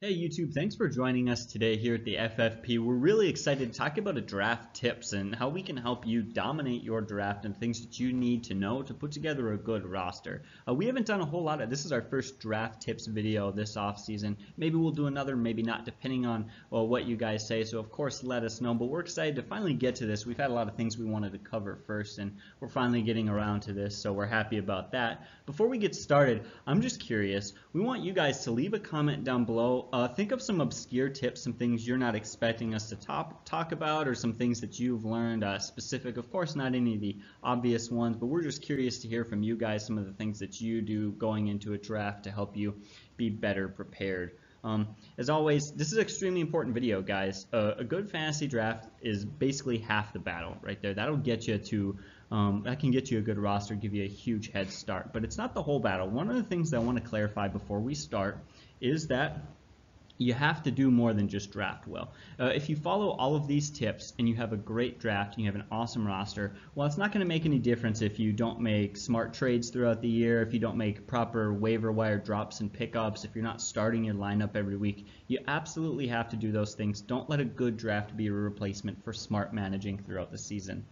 Hey YouTube, thanks for joining us today here at the FFP. We're really excited to talk about draft tips and how we can help you dominate your draft and things that you need to know to put together a good roster. We haven't done a whole lot of this. Is our first draft tips video this off season. Maybe we'll do another, maybe not, depending on what you guys say. So of course let us know, but we're excited to finally get to this. We've had a lot of things we wanted to cover first and we're finally getting around to this, so we're happy about that. Before we get started, I'm just curious, we want you guys to leave a comment down below. Think of some obscure tips, some things you're not expecting us to talk about, or some things that you've learned specific. Of course, not any of the obvious ones, but we're just curious to hear from you guys some of the things that you do going into a draft to help you be better prepared. As always, this is an extremely important video, guys. A good fantasy draft is basically half the battle right there. That'll get you to that can get you a good roster, give you a huge head start, but it's not the whole battle. One of the things that I want to clarify before we start is that you have to do more than just draft well. If you follow all of these tips and you have a great draft and you have an awesome roster, well, it's not going to make any difference if you don't make smart trades throughout the year, if you don't make proper waiver wire drops and pickups, if you're not starting your lineup every week. You absolutely have to do those things. Don't let a good draft be a replacement for smart managing throughout the season.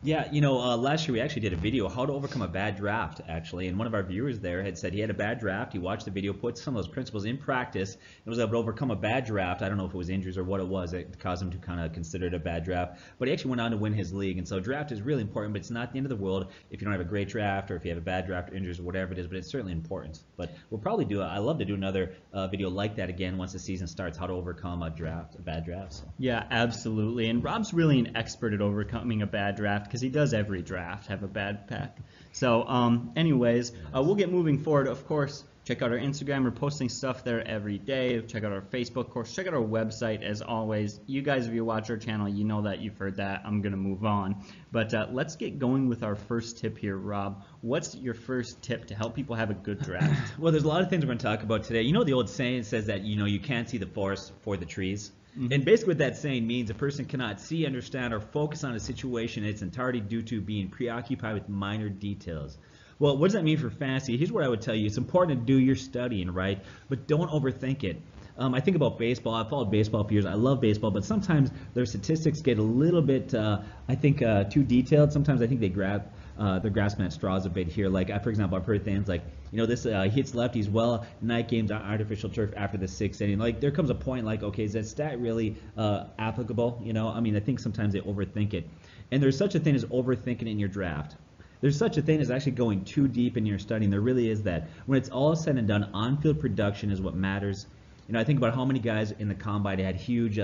Yeah, last year we actually did a video, how to overcome a bad draft, actually, and one of our viewers there had said he had a bad draft. He watched the video, put some of those principles in practice, and was able to overcome a bad draft. I don't know if it was injuries or what it was that caused him to kind of consider it a bad draft, but he actually went on to win his league. And so draft is really important, but it's not the end of the world if you don't have a great draft or if you have a bad draft or injuries or whatever it is, but it's certainly important. But we'll probably I love to do another video like that again once the season starts, how to overcome a bad draft. So. Yeah, absolutely. And Rob's really an expert at overcoming a bad draft because he does every draft have a bad pack. So anyways, we'll get moving forward. Of course, check out our Instagram. We're posting stuff there every day. Check out our Facebook. Of course, check out our website as always. You guys, if you watch our channel, you know that, you've heard that. I'm going to move on. But let's get going with our first tip here, Rob. What's your first tip to help people have a good draft? Well, there's a lot of things we're going to talk about today. You know the old saying says that, you can't see the forest for the trees. And basically what that saying means, a person cannot see, understand, or focus on a situation in its entirety due to being preoccupied with minor details. Well, what does that mean for fantasy? Here's what I would tell you. It's important to do your studying, right? But don't overthink it. I think about baseball. I've followed baseball for years. I love baseball, but sometimes their statistics get a little bit, too detailed. Sometimes I think they're grasping at straws a bit here. Like, for example, I've heard things like, this hits lefties well, night games on artificial turf after the sixth inning. Like, there comes a point like, okay, is that stat really applicable? I think sometimes they overthink it. And there's such a thing as overthinking in your draft. There's such a thing as actually going too deep in your studying. There really is that. When it's all said and done, on-field production is what matters. I think about how many guys in the combine had huge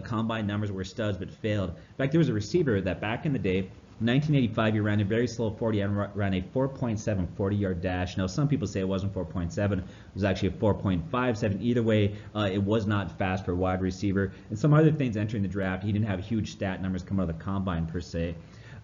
combine numbers, were studs but failed. In fact, there was a receiver that back in the day, 1985, he ran a very slow 40 and ran a 4.7 40-yard dash. Now, some people say it wasn't 4.7. It was actually a 4.57. Either way, it was not fast for a wide receiver. And some other things entering the draft, he didn't have huge stat numbers coming out of the combine per se,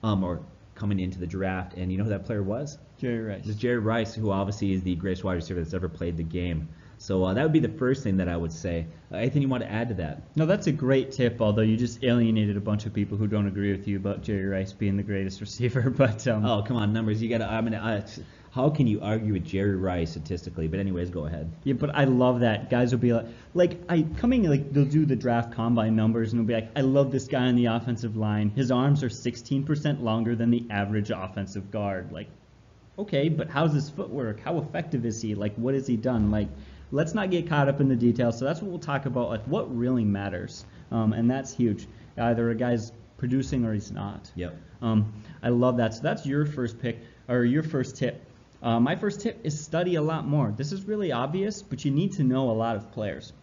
or coming into the draft. And you know who that player was? Jerry Rice. It was Jerry Rice, who obviously is the greatest wide receiver that's ever played the game. So that would be the first thing that I would say. Anything you want to add to that? No, that's a great tip, although you just alienated a bunch of people who don't agree with you about Jerry Rice being the greatest receiver. But oh, come on, numbers. You got to, how can you argue with Jerry Rice statistically? But anyways, go ahead. Yeah, but I love that. Guys will be they'll do the draft combine numbers and they'll be like, I love this guy on the offensive line. His arms are 16% longer than the average offensive guard. Like, okay, but how's his footwork? How effective is he? Like, what has he done? Like, let's not get caught up in the details. So that's what we'll talk about, like what really matters, and that's huge. Either a guy's producing or he's not. Yep. I love that. So that's your first pick, or your first tip. My first tip is study a lot more. This is really obvious, but you need to know a lot of players.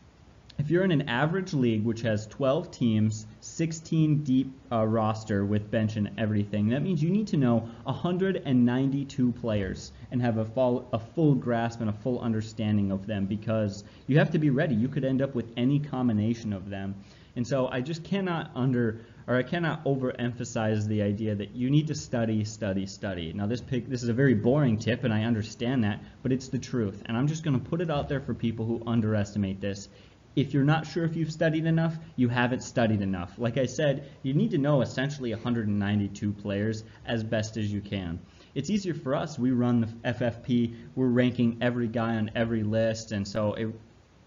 If you're in an average league which has 12 teams, 16 deep roster with bench and everything, that means you need to know 192 players and have a full grasp and a full understanding of them, because you have to be ready. You could end up with any combination of them. And so I just cannot overemphasize the idea that you need to study, study, study. Now this is a very boring tip, and I understand that, but it's the truth. And I'm just going to put it out there for people who underestimate this. If you're not sure if you've studied enough, you haven't studied enough. Like I said, you need to know essentially 192 players as best as you can. It's easier for us. We run the FFP. We're ranking every guy on every list, and so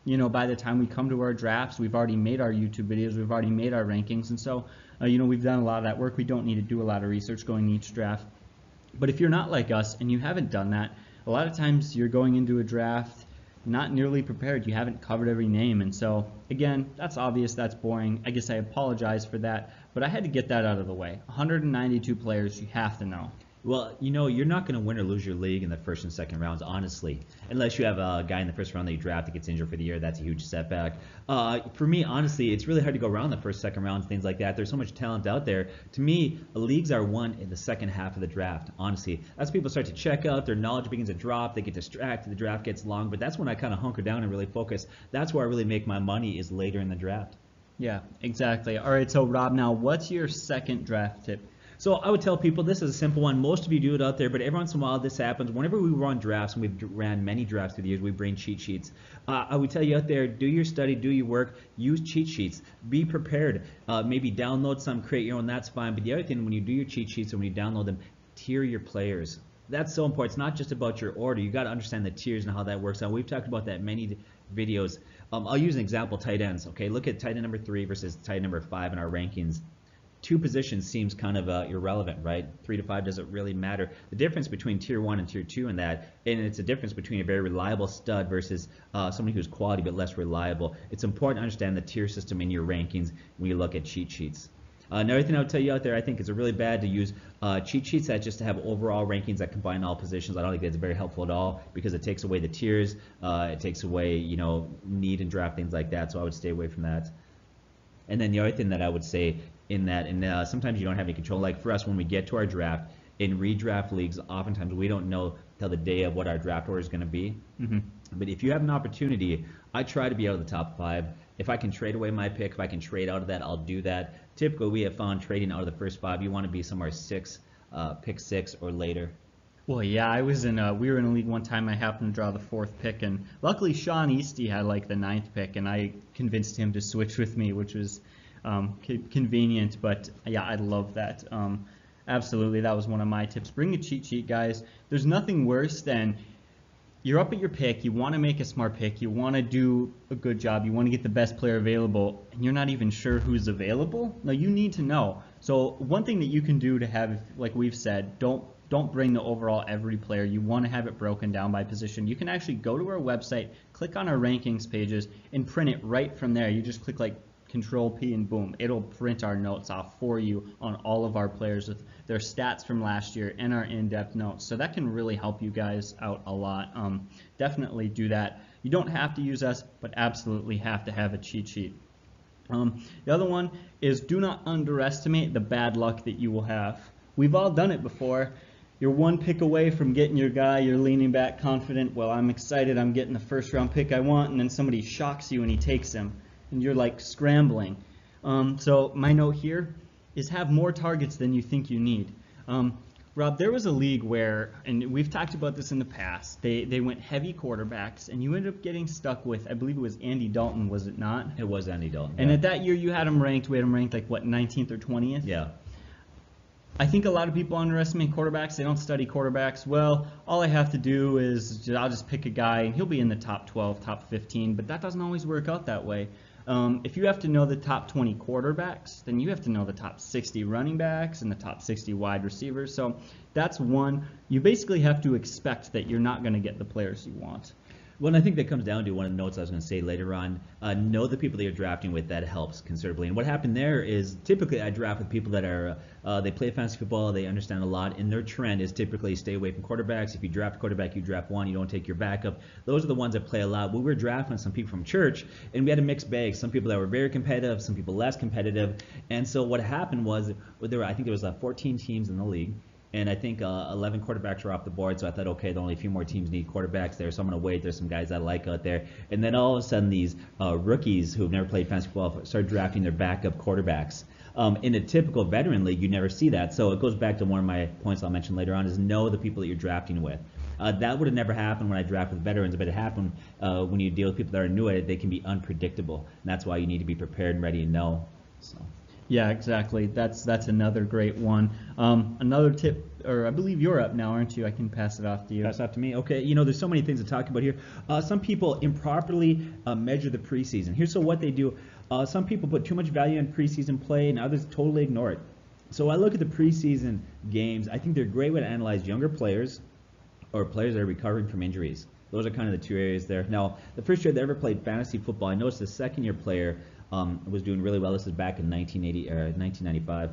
by the time we come to our drafts, we've already made our YouTube videos, we've already made our rankings, and so, we've done a lot of that work. We don't need to do a lot of research going each draft. But if you're not like us and you haven't done that, a lot of times you're going into a draft not nearly prepared. You haven't covered every name, and so, again, that's obvious, that's boring. I guess I apologize for that, but I had to get that out of the way. 192 players you have to know. Well, you're not going to win or lose your league in the first and second rounds, honestly, unless you have a guy in the first round that you draft that gets injured for the year. That's a huge setback. For me, honestly, it's really hard to go around the first, second rounds, things like that. There's so much talent out there. To me, leagues are won in the second half of the draft, honestly. As people start to check out, their knowledge begins to drop, they get distracted, the draft gets long, but that's when I kind of hunker down and really focus. That's where I really make my money, is later in the draft. Yeah, exactly. All right, so Rob, now what's your second draft tip? So I would tell people, this is a simple one. Most of you do it out there, but every once in a while this happens. Whenever we run drafts, and we've ran many drafts through the years, we bring cheat sheets. I would tell you out there, do your study, do your work, use cheat sheets. Be prepared. Maybe download some, create your own, that's fine. But the other thing, when you do your cheat sheets and when you download them, tier your players. That's so important. It's not just about your order. You got to understand the tiers and how that works out. We've talked about that in many videos. I'll use an example, tight ends. Okay, look at tight end number 3 versus tight end number 5 in our rankings. 2 positions seems kind of irrelevant, right? 3 to 5 doesn't really matter. The difference between tier 1 and tier 2 in that, and it's a difference between a very reliable stud versus somebody who's quality but less reliable. It's important to understand the tier system in your rankings when you look at cheat sheets. Another thing I would tell you out there, I think it's really bad to use cheat sheets that just to have overall rankings that combine all positions. I don't think that's very helpful at all, because it takes away the tiers, it takes away need and draft, things like that. So I would stay away from that. And then the other thing that I would say in that, and sometimes you don't have any control. Like for us, when we get to our draft, in redraft leagues, oftentimes we don't know till the day of what our draft order is going to be. Mm-hmm. But if you have an opportunity, I try to be out of the top 5. If I can trade away my pick, if I can trade out of that, I'll do that. Typically, we have found trading out of the first 5, you want to be somewhere pick 6 or later. Well, yeah, we were in a league one time. I happened to draw the 4th pick, and luckily Sean Easty had like the 9th pick, and I convinced him to switch with me, which was convenient. But yeah, I love that. Absolutely, that was one of my tips. Bring a cheat sheet, guys. There's nothing worse than you're up at your pick, you want to make a smart pick, you want to do a good job, you want to get the best player available, and you're not even sure who's available. No, you need to know. So one thing that you can do to have, like we've said, don't bring the overall every player. You want to have it broken down by position. You can actually go to our website, click on our rankings pages, and print it right from there. You just click like Control P and boom, it'll print our notes off for you on all of our players with their stats from last year and our in-depth notes. So that can really help you guys out a lot. Definitely do that. You don't have to use us, but absolutely have to have a cheat sheet. The other one is, do not underestimate the bad luck that you will have. We've all done it before. You're one pick away from getting your guy, you're leaning back confident, well, I'm excited, I'm getting the first round pick I want, and then somebody shocks you and he takes him, and you're like scrambling. So my note here is have more targets than you think you need. Rob, there was a league where, and we've talked about this in the past, they went heavy quarterbacks, and you ended up getting stuck with, I believe it was Andy Dalton, was it not? It was Andy Dalton. And at that year you had him ranked, we had him ranked like what, 19th or 20th? Yeah. I think a lot of people underestimate quarterbacks. They don't study quarterbacks. Well, all I have to do is I'll just pick a guy, and he'll be in the top 12, top 15, but that doesn't always work out that way. If you have to know the top 20 quarterbacks, then you have to know the top 60 running backs and the top 60 wide receivers. So that's one. You basically have to expect that you're not going to get the players you want. Well, and I think that comes down to one of the notes I was going to say later on. Know the people that you're drafting with. That helps considerably. And what happened there is typically I draft with people that are they play fantasy football, they understand a lot, and their trend is typically stay away from quarterbacks. If you draft a quarterback, you draft one, you don't take your backup. Those are the ones that play a lot. We were drafting some people from church, and we had a mixed bag. Some people that were very competitive, some people less competitive. And so what happened was, I think there was 14 teams in the league. And I think 11 quarterbacks were off the board, so I thought, okay, only a few more teams need quarterbacks there, so I'm going to wait. There's some guys I like out there. And then all of a sudden, these rookies who have never played fantasy football started drafting their backup quarterbacks. In a typical veteran league, you never see that. So it goes back to one of my points I'll mention later on, is know the people that you're drafting with. That would have never happened when I draft with veterans, but it happened when you deal with people that are new at it. They can be unpredictable, and that's why you need to be prepared and ready to know. So. Yeah, exactly. That's another great one. Another tip, or I believe you're up now, aren't you? I can pass it off to you. Pass off to me. Okay, there's so many things to talk about here. Some people improperly measure the preseason. Here's what they do. Some people put too much value on preseason play, and others totally ignore it. So I look at the preseason games. I think they're a great way to analyze younger players or players that are recovering from injuries. Those are kind of the two areas there. Now, the first year that I ever played fantasy football, I noticed the second-year player was doing really well. This is back in 1995.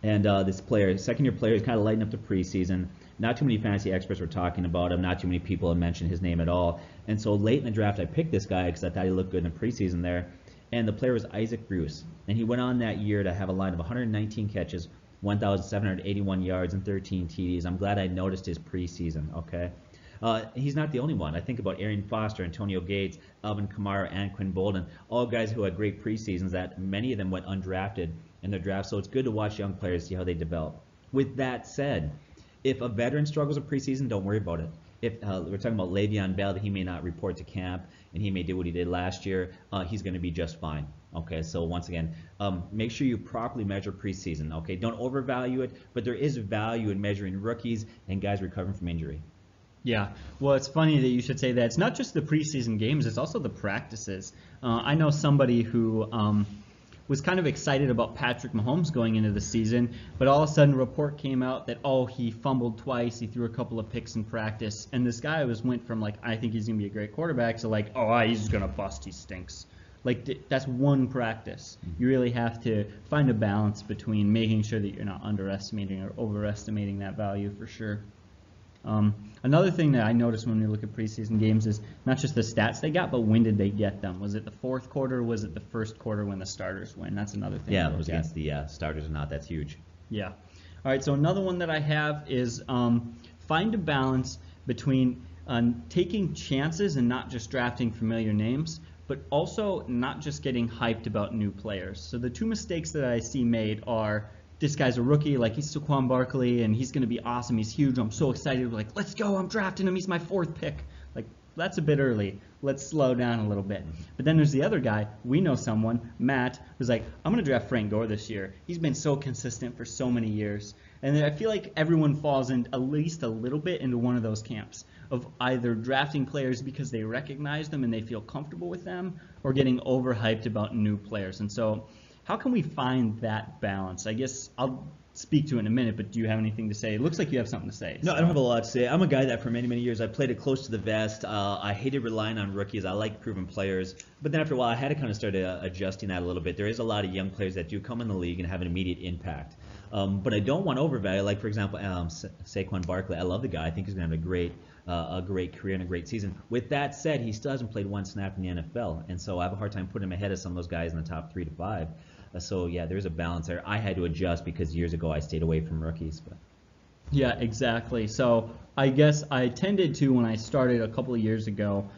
And this player, second-year player, is kind of lighting up the preseason. Not too many fantasy experts were talking about him. Not too many people had mentioned his name at all. And so late in the draft, I picked this guy because I thought he looked good in the preseason there. And the player was Isaac Bruce. And he went on that year to have a line of 119 catches, 1,781 yards, and 13 TDs. I'm glad I noticed his preseason, okay? He's not the only one. I think about Arian Foster, Antonio Gates, Alvin Kamara, and Quinn Bolden, all guys who had great preseasons that many of them went undrafted in their draft. So it's good to watch young players, see how they develop. With that said, if a veteran struggles in preseason, don't worry about it. If we're talking about Le'Veon Bell, that he may not report to camp and he may do what he did last year, he's going to be just fine. Okay, so once again, make sure you properly measure preseason. Okay, don't overvalue it, but there is value in measuring rookies and guys recovering from injury. Yeah, well, it's funny that you should say that. It's not just the preseason games, it's also the practices. I know somebody who was kind of excited about Patrick Mahomes going into the season, but all of a sudden a report came out that, he fumbled twice, he threw a couple of picks in practice, and this guy went from I think he's going to be a great quarterback, to he's going to bust, he stinks. That's one practice. You really have to find a balance between making sure that you're not underestimating or overestimating that value for sure. Another thing that I noticed when we look at preseason games is not just the stats they got, but when did they get them? Was it the fourth quarter? Was it the first quarter when the starters win? That's another thing. Yeah, it was against the starters or not. That's huge. Yeah. All right, so another one that I have is find a balance between taking chances and not just drafting familiar names, but also not just getting hyped about new players. So the two mistakes that I see made are, this guy's a rookie, he's Saquon Barkley, and he's going to be awesome, he's huge, I'm so excited, let's go, I'm drafting him, he's my fourth pick. That's a bit early. Let's slow down a little bit. But then there's the other guy. We know someone, Matt, who's I'm going to draft Frank Gore this year. He's been so consistent for so many years. And I feel like everyone falls in at least a little bit into one of those camps of either drafting players because they recognize them and they feel comfortable with them, or getting overhyped about new players. And so how can we find that balance? I guess I'll speak to it in a minute, but do you have anything to say? It looks like you have something to say. No, I don't have a lot to say. I'm a guy that for many, many years I played it close to the vest. I hated relying on rookies. I like proven players. But then after a while, I had to kind of start adjusting that a little bit. There is a lot of young players that do come in the league and have an immediate impact. But I don't want to overvalue. For example, Saquon Barkley. I love the guy. I think he's going to have a great career and a great season. With that said, he still hasn't played one snap in the NFL. And so I have a hard time putting him ahead of some of those guys in the top 3 to 5. So yeah, there's a balance there. I had to adjust because years ago I stayed away from rookies. But yeah, exactly. So I guess I tended to, when I started a couple of years ago,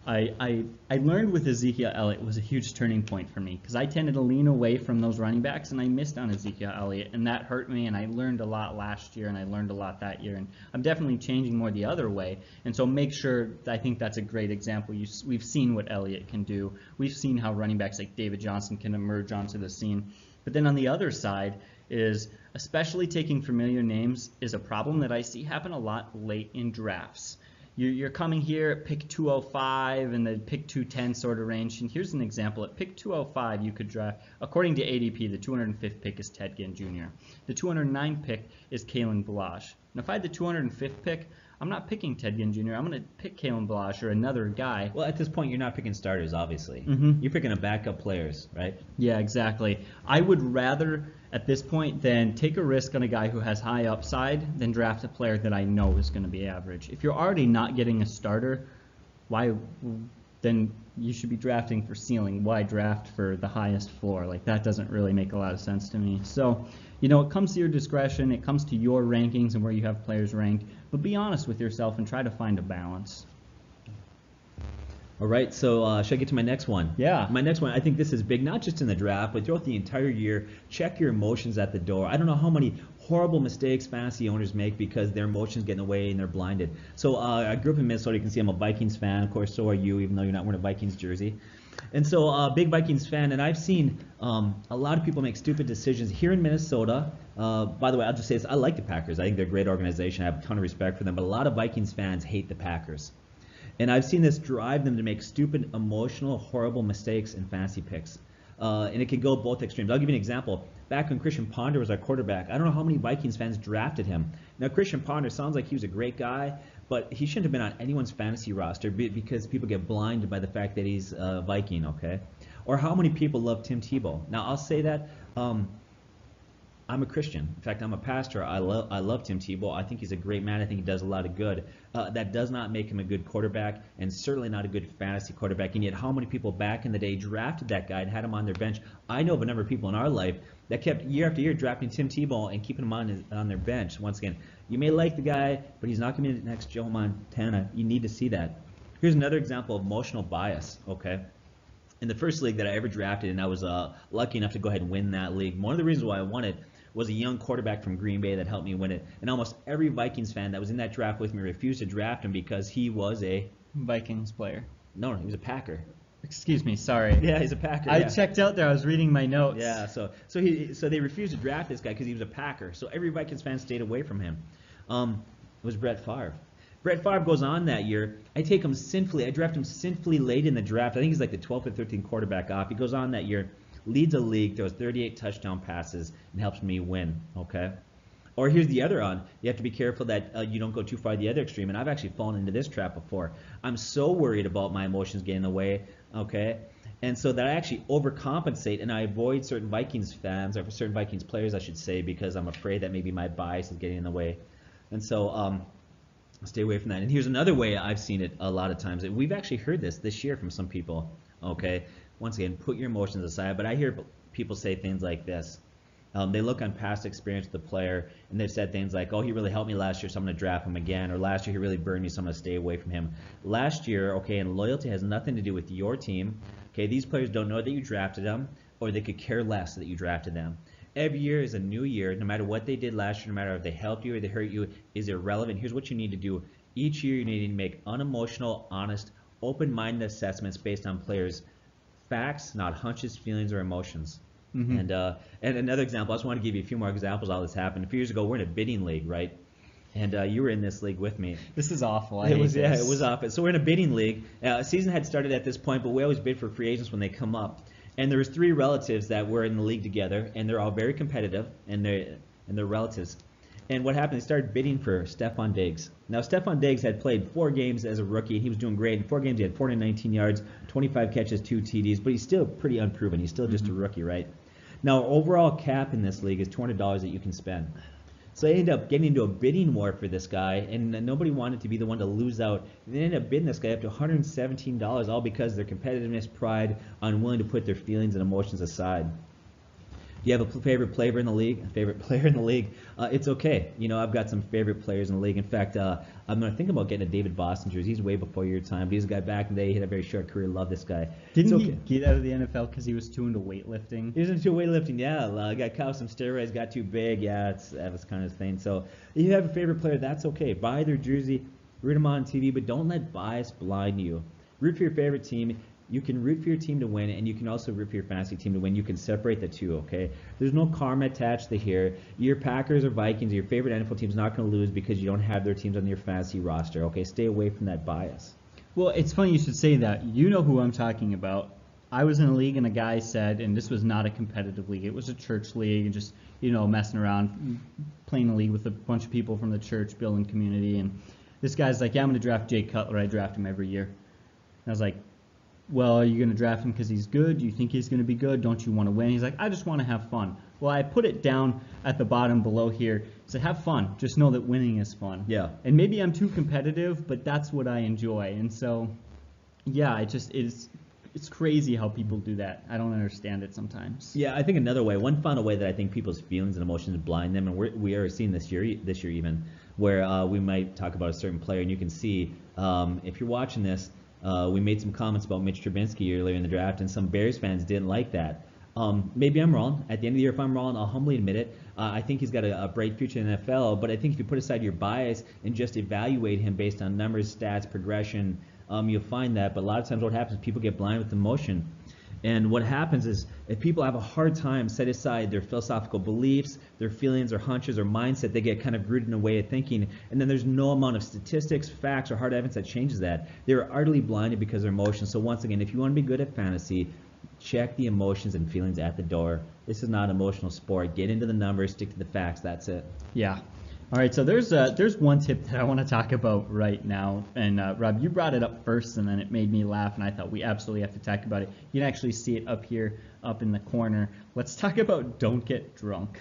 I learned with Ezekiel Elliott was a huge turning point for me, because I tended to lean away from those running backs, and I missed on Ezekiel Elliott, and that hurt me, and I learned a lot last year, and I learned a lot that year, and I'm definitely changing more the other way. And so make sure, I think that's a great example. We've seen what Elliott can do. We've seen how running backs like David Johnson can emerge onto the scene. But then on the other side is, especially taking familiar names is a problem that I see happen a lot late in drafts. You're coming here at pick 205 and the pick 210 sort of range. And here's an example. At pick 205, you could draft, according to ADP, the 205th pick is Ted Ginn Jr. The 209th pick is Kalen Ballage. Now, if I had the 205th pick, I'm not picking Ted Ginn Jr. I'm going to pick Kalen Ballage or another guy. Well, at this point, you're not picking starters, obviously. You're picking a backup players, right? Yeah, exactly. I would rather, at this point, then take a risk on a guy who has high upside than draft a player that I know is going to be average. If you're already not getting a starter, then you should be drafting for ceiling. Why draft for the highest floor? That doesn't really make a lot of sense to me. So, it comes to your discretion. It comes to your rankings and where you have players ranked. But be honest with yourself and try to find a balance. All right, so should I get to my next one? Yeah. My next one, I think this is big, not just in the draft, but throughout the entire year. Check your emotions at the door. I don't know how many horrible mistakes fantasy owners make because their emotions get in the way and they're blinded. So I grew up in Minnesota. You can see I'm a Vikings fan. Of course, so are you, even though you're not wearing a Vikings jersey. And so big Vikings fan, and I've seen a lot of people make stupid decisions here in Minnesota. By the way, I'll just say this. I like the Packers. I think they're a great organization. I have a ton of respect for them. But a lot of Vikings fans hate the Packers. And I've seen this drive them to make stupid, emotional, horrible mistakes in fantasy picks. And it can go both extremes. I'll give you an example. Back when Christian Ponder was our quarterback, I don't know how many Vikings fans drafted him. Now, Christian Ponder sounds like he was a great guy, but he shouldn't have been on anyone's fantasy roster because people get blinded by the fact that he's a Viking, okay? Or how many people love Tim Tebow. Now, I'll say that I'm a Christian. In fact, I'm a pastor. I love Tim Tebow. I think he's a great man. I think he does a lot of good. That does not make him a good quarterback, and certainly not a good fantasy quarterback. And yet, how many people back in the day drafted that guy and had him on their bench? I know of a number of people in our life that kept year after year drafting Tim Tebow and keeping him on their bench. Once again, you may like the guy, but he's not going to be the next Joe Montana. You need to see that. Here's another example of emotional bias, okay? In the first league that I ever drafted, and I was lucky enough to go ahead and win that league, one of the reasons why I won it was a young quarterback from Green Bay that helped me win it. And almost every Vikings fan that was in that draft with me refused to draft him because he was a Vikings player. No, he was a Packer. Excuse me, sorry. Yeah, he's a Packer. I checked out there. I was reading my notes. Yeah, so they refused to draft this guy because he was a Packer. So every Vikings fan stayed away from him. It was Brett Favre. Brett Favre goes on that year. I take him sinfully. I draft him sinfully late in the draft. I think he's like the 12th or 13th quarterback off. He goes on that year, leads a league, throws 38 touchdown passes, and helps me win, okay? Or here's the other on. You have to be careful that you don't go too far the other extreme, and I've actually fallen into this trap before. I'm so worried about my emotions getting in the way, okay? And so that I actually overcompensate, and I avoid certain Vikings fans, or certain Vikings players, I should say, because I'm afraid that maybe my bias is getting in the way. And so stay away from that. And here's another way I've seen it a lot of times. We've actually heard this year from some people, okay? Once again, put your emotions aside, but I hear people say things like this. They look on past experience with the player, and they've said things like, oh, he really helped me last year, so I'm going to draft him again, or last year he really burned me, so I'm going to stay away from him. Last year, okay, and loyalty has nothing to do with your team. Okay, these players don't know that you drafted them, or they could care less that you drafted them. Every year is a new year. No matter what they did last year, no matter if they helped you or they hurt you, is irrelevant. Here's what you need to do. Each year you need to make unemotional, honest, open-minded assessments based on players' facts, not hunches, feelings, or emotions. Mm-hmm. And another example, I just want to give you a few more examples of how this happened. A few years ago, we're in a bidding league, right? And you were in this league with me. This is awful. It was awful. So we're in a bidding league. Season had started at this point, but we always bid for free agents when they come up. And there was 3 relatives that were in the league together, and they're all very competitive, and they're relatives. And what happened, they started bidding for Stefon Diggs. Now, Stefon Diggs had played 4 games as a rookie, and he was doing great. In 4 games, he had 419 yards, 25 catches, 2 TDs, but he's still pretty unproven. He's still just a rookie, right? Now, overall cap in this league is $200 that you can spend. So they ended up getting into a bidding war for this guy, and nobody wanted to be the one to lose out. And they ended up bidding this guy up to $117, all because their competitiveness, pride, unwilling to put their feelings and emotions aside. Do you have a favorite player in the league? It's okay. You know, I've got some favorite players in the league. In fact, I'm going to think about getting a David Boston jersey. He's way before your time. But he's a guy back in the day. He had a very short career. Love this guy. Didn't he get out of the NFL because he was too into weightlifting? He was into weightlifting, yeah. Got caught with some steroids, got too big. Yeah, that was kind of his thing. So if you have a favorite player, that's okay. Buy their jersey, root them on TV, but don't let bias blind you. Root for your favorite team. You can root for your team to win, and you can also root for your fantasy team to win. You can separate the two, okay? There's no karma attached to here. Your Packers or Vikings, your favorite NFL team is not going to lose because you don't have their teams on your fantasy roster, okay? Stay away from that bias. Well, it's funny you should say that. You know who I'm talking about. I was in a league, and a guy said, and this was not a competitive league. It was a church league, and just, you know, messing around, playing a league with a bunch of people from the church, building community. And this guy's like, yeah, I'm going to draft Jay Cutler. I draft him every year. And I was like, well, are you going to draft him because he's good? Do you think he's going to be good? Don't you want to win? He's like, I just want to have fun. Well, I put it down at the bottom below here. I said, have fun. Just know that winning is fun. Yeah. And maybe I'm too competitive, but that's what I enjoy. And so, yeah, it's crazy how people do that. I don't understand it sometimes. Yeah, I think another way, one final way that I think people's feelings and emotions blind them, and we are seeing this year even, where we might talk about a certain player, and you can see, if you're watching this, we made some comments about Mitch Trubinsky earlier in the draft, and some Bears fans didn't like that. Maybe I'm wrong. At the end of the year, if I'm wrong, I'll humbly admit it. I think he's got a bright future in the NFL, but I think if you put aside your bias and just evaluate him based on numbers, stats, progression, you'll find that. But a lot of times what happens is people get blind with emotion. And what happens is if people have a hard time set aside their philosophical beliefs, their feelings or hunches or mindset, they get kind of rooted in a way of thinking. And then there's no amount of statistics, facts, or hard evidence that changes that. They're utterly blinded because of their emotions. So once again, if you want to be good at fantasy, check the emotions and feelings at the door. This is not an emotional sport. Get into the numbers, stick to the facts. That's it. Yeah. All right, so there's one tip that I want to talk about right now, and Rob, you brought it up first, and then it made me laugh, and I thought we absolutely have to talk about it. You can actually see it up here, up in the corner. Let's talk about don't get drunk.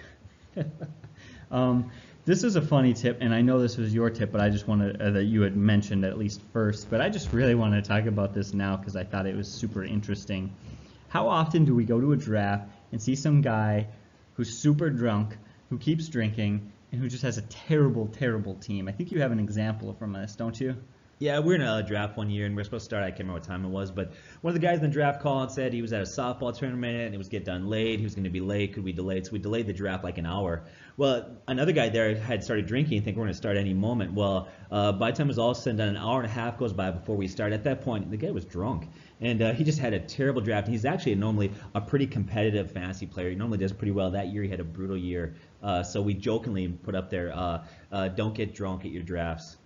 This is a funny tip, and I know this was your tip, but I just wanted that you had mentioned at least first. But I just really want to talk about this now because I thought it was super interesting. How often do we go to a draft and see some guy who's super drunk, who keeps drinking, and who just has a terrible, terrible team? I think you have an example from this, don't you? Yeah, we were in a draft one year, and we were supposed to start. I can't remember what time it was, but one of the guys in the draft called and said he was at a softball tournament, and it was get done late. He was going to be late. Could we delay it? So we delayed the draft like an hour. Well, another guy there had started drinking and think we're going to start any moment. Well, by the time it was all said and done, an hour and a half goes by before we start. At that point, the guy was drunk, and he just had a terrible draft. He's actually normally a pretty competitive fantasy player. He normally does pretty well. That year, he had a brutal year. So we jokingly put up there, don't get drunk at your drafts.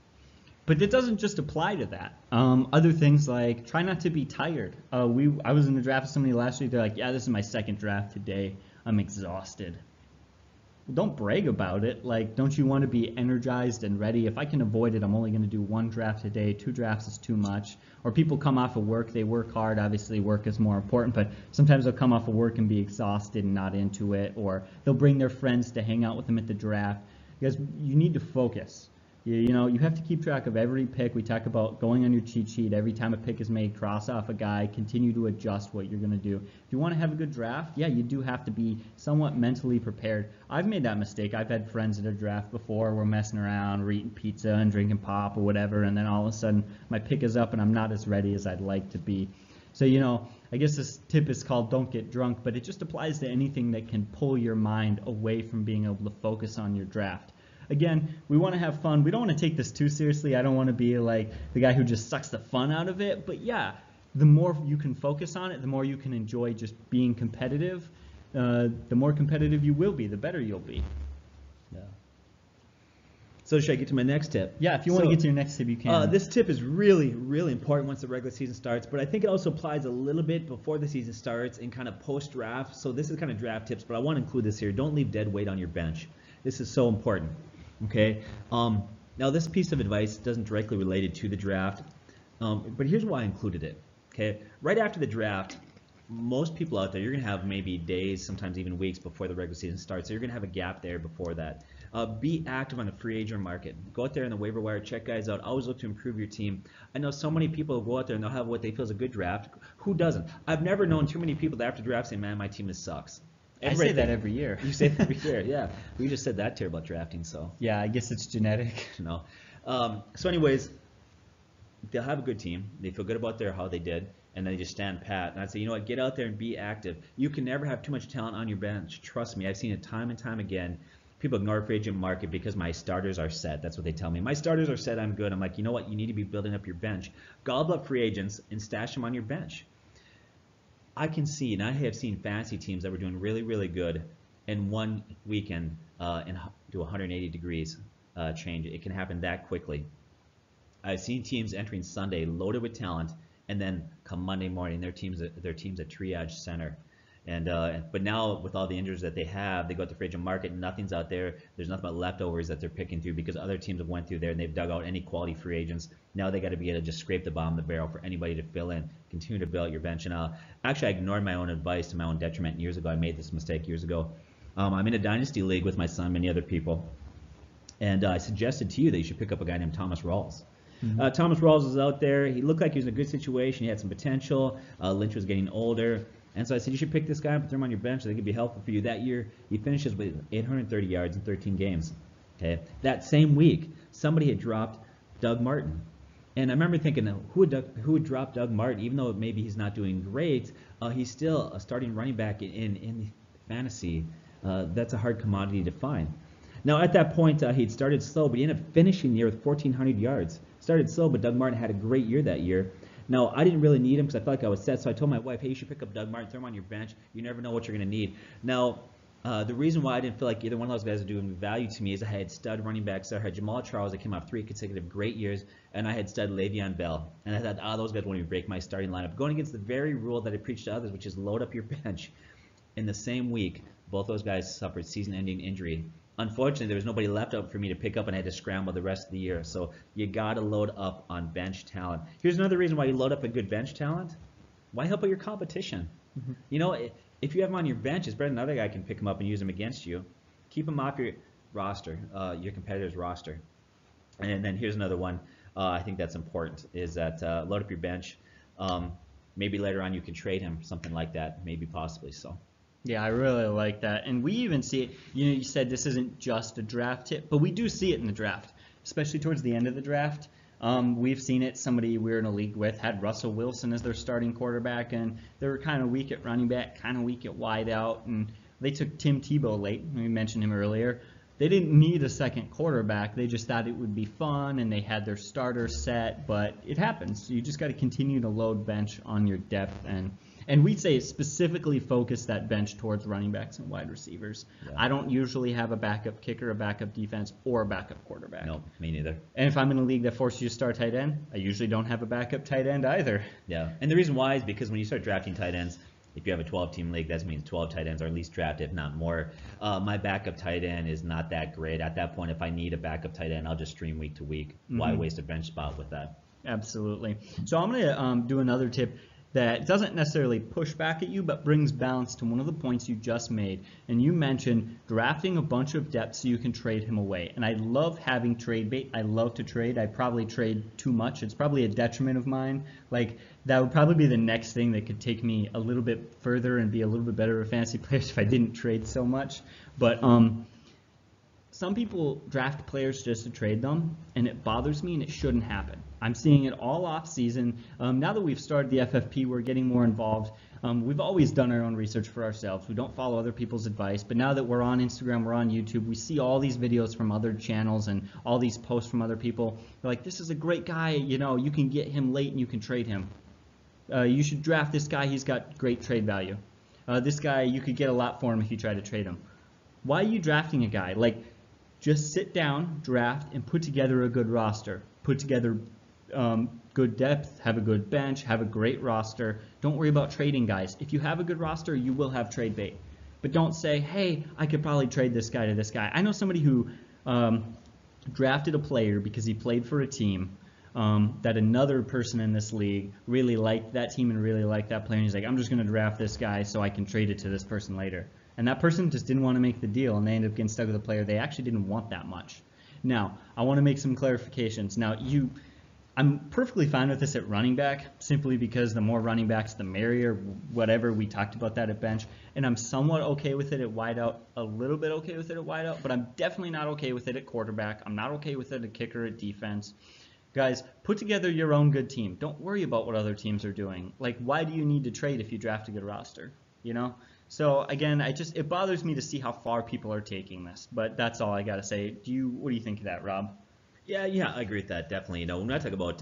But it doesn't just apply to that. Other things like try not to be tired. I was in the draft with somebody last week. They're like, yeah, this is my second draft today. I'm exhausted. Well, don't brag about it. Like, don't you want to be energized and ready? If I can avoid it, I'm only going to do one draft a day. 2 drafts is too much. Or people come off of work. They work hard. Obviously, work is more important. But sometimes they'll come off of work and be exhausted and not into it. Or they'll bring their friends to hang out with them at the draft. Because you need to focus. You know, you have to keep track of every pick. We talk about going on your cheat sheet. Every time a pick is made, cross off a guy, continue to adjust what you're going to do. If you want to have a good draft, yeah, you do have to be somewhat mentally prepared. I've made that mistake. I've had friends at a draft before. We're messing around, we're eating pizza and drinking pop or whatever, and then all of a sudden my pick is up and I'm not as ready as I'd like to be. So, you know, I guess this tip is called don't get drunk, but it just applies to anything that can pull your mind away from being able to focus on your draft. Again, we want to have fun. We don't want to take this too seriously. I don't want to be like the guy who just sucks the fun out of it. But yeah, the more you can focus on it, the more you can enjoy just being competitive. The more competitive you will be, the better you'll be. Yeah. So should I get to my next tip? Yeah, if you want to get to your next tip, you can. This tip is really, really important once the regular season starts, but I think it also applies a little bit before the season starts and kind of post-draft. So this is kind of draft tips, but I want to include this here. Don't leave dead weight on your bench. This is so important. Okay. Now this piece of advice doesn't directly relate it to the draft, but here's why I included it. Okay. Right after the draft, most people out there, you're going to have maybe days, sometimes even weeks before the regular season starts. So you're going to have a gap there before that. Be active on the free agent market. Go out there in the waiver wire, check guys out. Always look to improve your team. I know so many people go out there and they'll have what they feel is a good draft. Who doesn't? I've never known too many people that after draft say, man, my team just sucks. I say that every year. You say that every year, yeah. We just said that here about drafting, so. Yeah, I guess it's genetic. No. So anyways, they'll have a good team. They feel good about how they did, and they just stand pat. And I'd say, you know what, get out there and be active. You can never have too much talent on your bench. Trust me, I've seen it time and time again. People ignore free agent market because my starters are set. That's what they tell me. My starters are set, I'm good. I'm like, you know what, you need to be building up your bench. Gobble up free agents and stash them on your bench. I can see, and I have seen fantasy teams that were doing really, really good in one weekend and do 180 degrees change. It can happen that quickly. I've seen teams entering Sunday loaded with talent, and then come Monday morning, their team's at triage center. And but now with all the injuries that they have, they go to the free agent market, nothing's out there. There's nothing but leftovers that they're picking through because other teams have went through there and they've dug out any quality free agents. Now they got to be able to just scrape the bottom of the barrel for anybody to fill in. Continue to build your bench. And actually, I ignored my own advice to my own detriment years ago. I made this mistake years ago. I'm in a dynasty league with my son, many other people, and I suggested to you that you should pick up a guy named Thomas Rawls. Mm-hmm. Thomas Rawls was out there. He looked like he was in a good situation. He had some potential. Lynch was getting older. And so I said, you should pick this guy up and throw him on your bench. I think it'd be helpful for you. That year, he finishes with 830 yards in 13 games. Okay. That same week, somebody had dropped Doug Martin. And I remember thinking, who would drop Doug Martin, even though maybe he's not doing great? He's still a starting running back in fantasy. That's a hard commodity to find. Now, at that point, he'd started slow, but he ended up finishing the year with 1,400 yards. Started slow, but Doug Martin had a great year that year. Now, I didn't really need him because I felt like I was set, so I told my wife, hey, you should pick up Doug Martin, throw him on your bench. You never know what you're going to need. Now, the reason why I didn't feel like either one of those guys were doing value to me is I had stud running backs. So I had Jamal Charles that came off 3 consecutive great years, and I had stud Le'Veon Bell. And I thought, those guys won't even break my starting lineup. Going against the very rule that I preach to others, which is load up your bench. In the same week, both those guys suffered season-ending injury. Unfortunately, there was nobody left out for me to pick up, and I had to scramble the rest of the year. So you got to load up on bench talent. Here's another reason why you load up a good bench talent. Why help out your competition? Mm-hmm. You know, if you have him on your bench, it's better than another guy can pick him up and use him against you. Keep him off your roster, your competitor's roster. And then here's another one I think that's important, is that load up your bench. Maybe later on you can trade him, something like that, maybe possibly so. Yeah, I really like that. And we even see it, you said this isn't just a draft tip, but we do see it in the draft, especially towards the end of the draft. We've seen it. Somebody we're in a league with had Russell Wilson as their starting quarterback, and they were kind of weak at running back, kind of weak at wide out, and they took Tim Tebow late. We mentioned him earlier. They didn't need a second quarterback. They just thought it would be fun, and they had their starter set, but it happens. You just got to continue to load bench on your depth, and we'd say specifically focus that bench towards running backs and wide receivers. Yeah. I don't usually have a backup kicker, a backup defense, or a backup quarterback. No, me neither. And if I'm in a league that forces you to start tight end, I usually don't have a backup tight end either. Yeah, and the reason why is because when you start drafting tight ends, if you have a 12-team league, that means 12 tight ends are at least drafted, if not more. My backup tight end is not that great. At that point, if I need a backup tight end, I'll just stream week to week. Mm-hmm. Why waste a bench spot with that? Absolutely. So I'm going to do another tip that doesn't necessarily push back at you, but brings balance to one of the points you just made. And you mentioned drafting a bunch of depth so you can trade him away. And I love having trade bait. I love to trade. I probably trade too much. It's probably a detriment of mine. Like, that would probably be the next thing that could take me a little bit further and be a little bit better of a fantasy player if I didn't trade so much. But some people draft players just to trade them, and it bothers me, and it shouldn't happen. I'm seeing it all off season. Now that we've started the FFP, we're getting more involved. We've always done our own research for ourselves. We don't follow other people's advice. But now that we're on Instagram, we're on YouTube, we see all these videos from other channels and all these posts from other people. They're like, this is a great guy. You can get him late and you can trade him. You should draft this guy. He's got great trade value. This guy, you could get a lot for him if you try to trade him. Why are you drafting a guy? Like, just sit down, draft, and put together a good roster. Put together good depth, have a good bench, have a great roster. Don't worry about trading guys. If you have a good roster, you will have trade bait. But don't say, hey, I could probably trade this guy to this guy. I know somebody who drafted a player because he played for a team that another person in this league really liked that team and really liked that player. And he's like, I'm just going to draft this guy so I can trade it to this person later. And that person just didn't want to make the deal, and they ended up getting stuck with a player they actually didn't want that much. Now, I want to make some clarifications. Now, I'm perfectly fine with this at running back, simply because the more running backs, the merrier, whatever. We talked about that at bench. And I'm somewhat okay with it at wideout, a little bit okay with it at wideout, but I'm definitely not okay with it at quarterback. I'm not okay with it at kicker, at defense. Guys, put together your own good team. Don't worry about what other teams are doing. Like, why do you need to trade if you draft a good roster? So again, it bothers me to see how far people are taking this, but that's all I got to say. What do you think of that, Rob? Yeah, I agree with that, definitely. When I talk about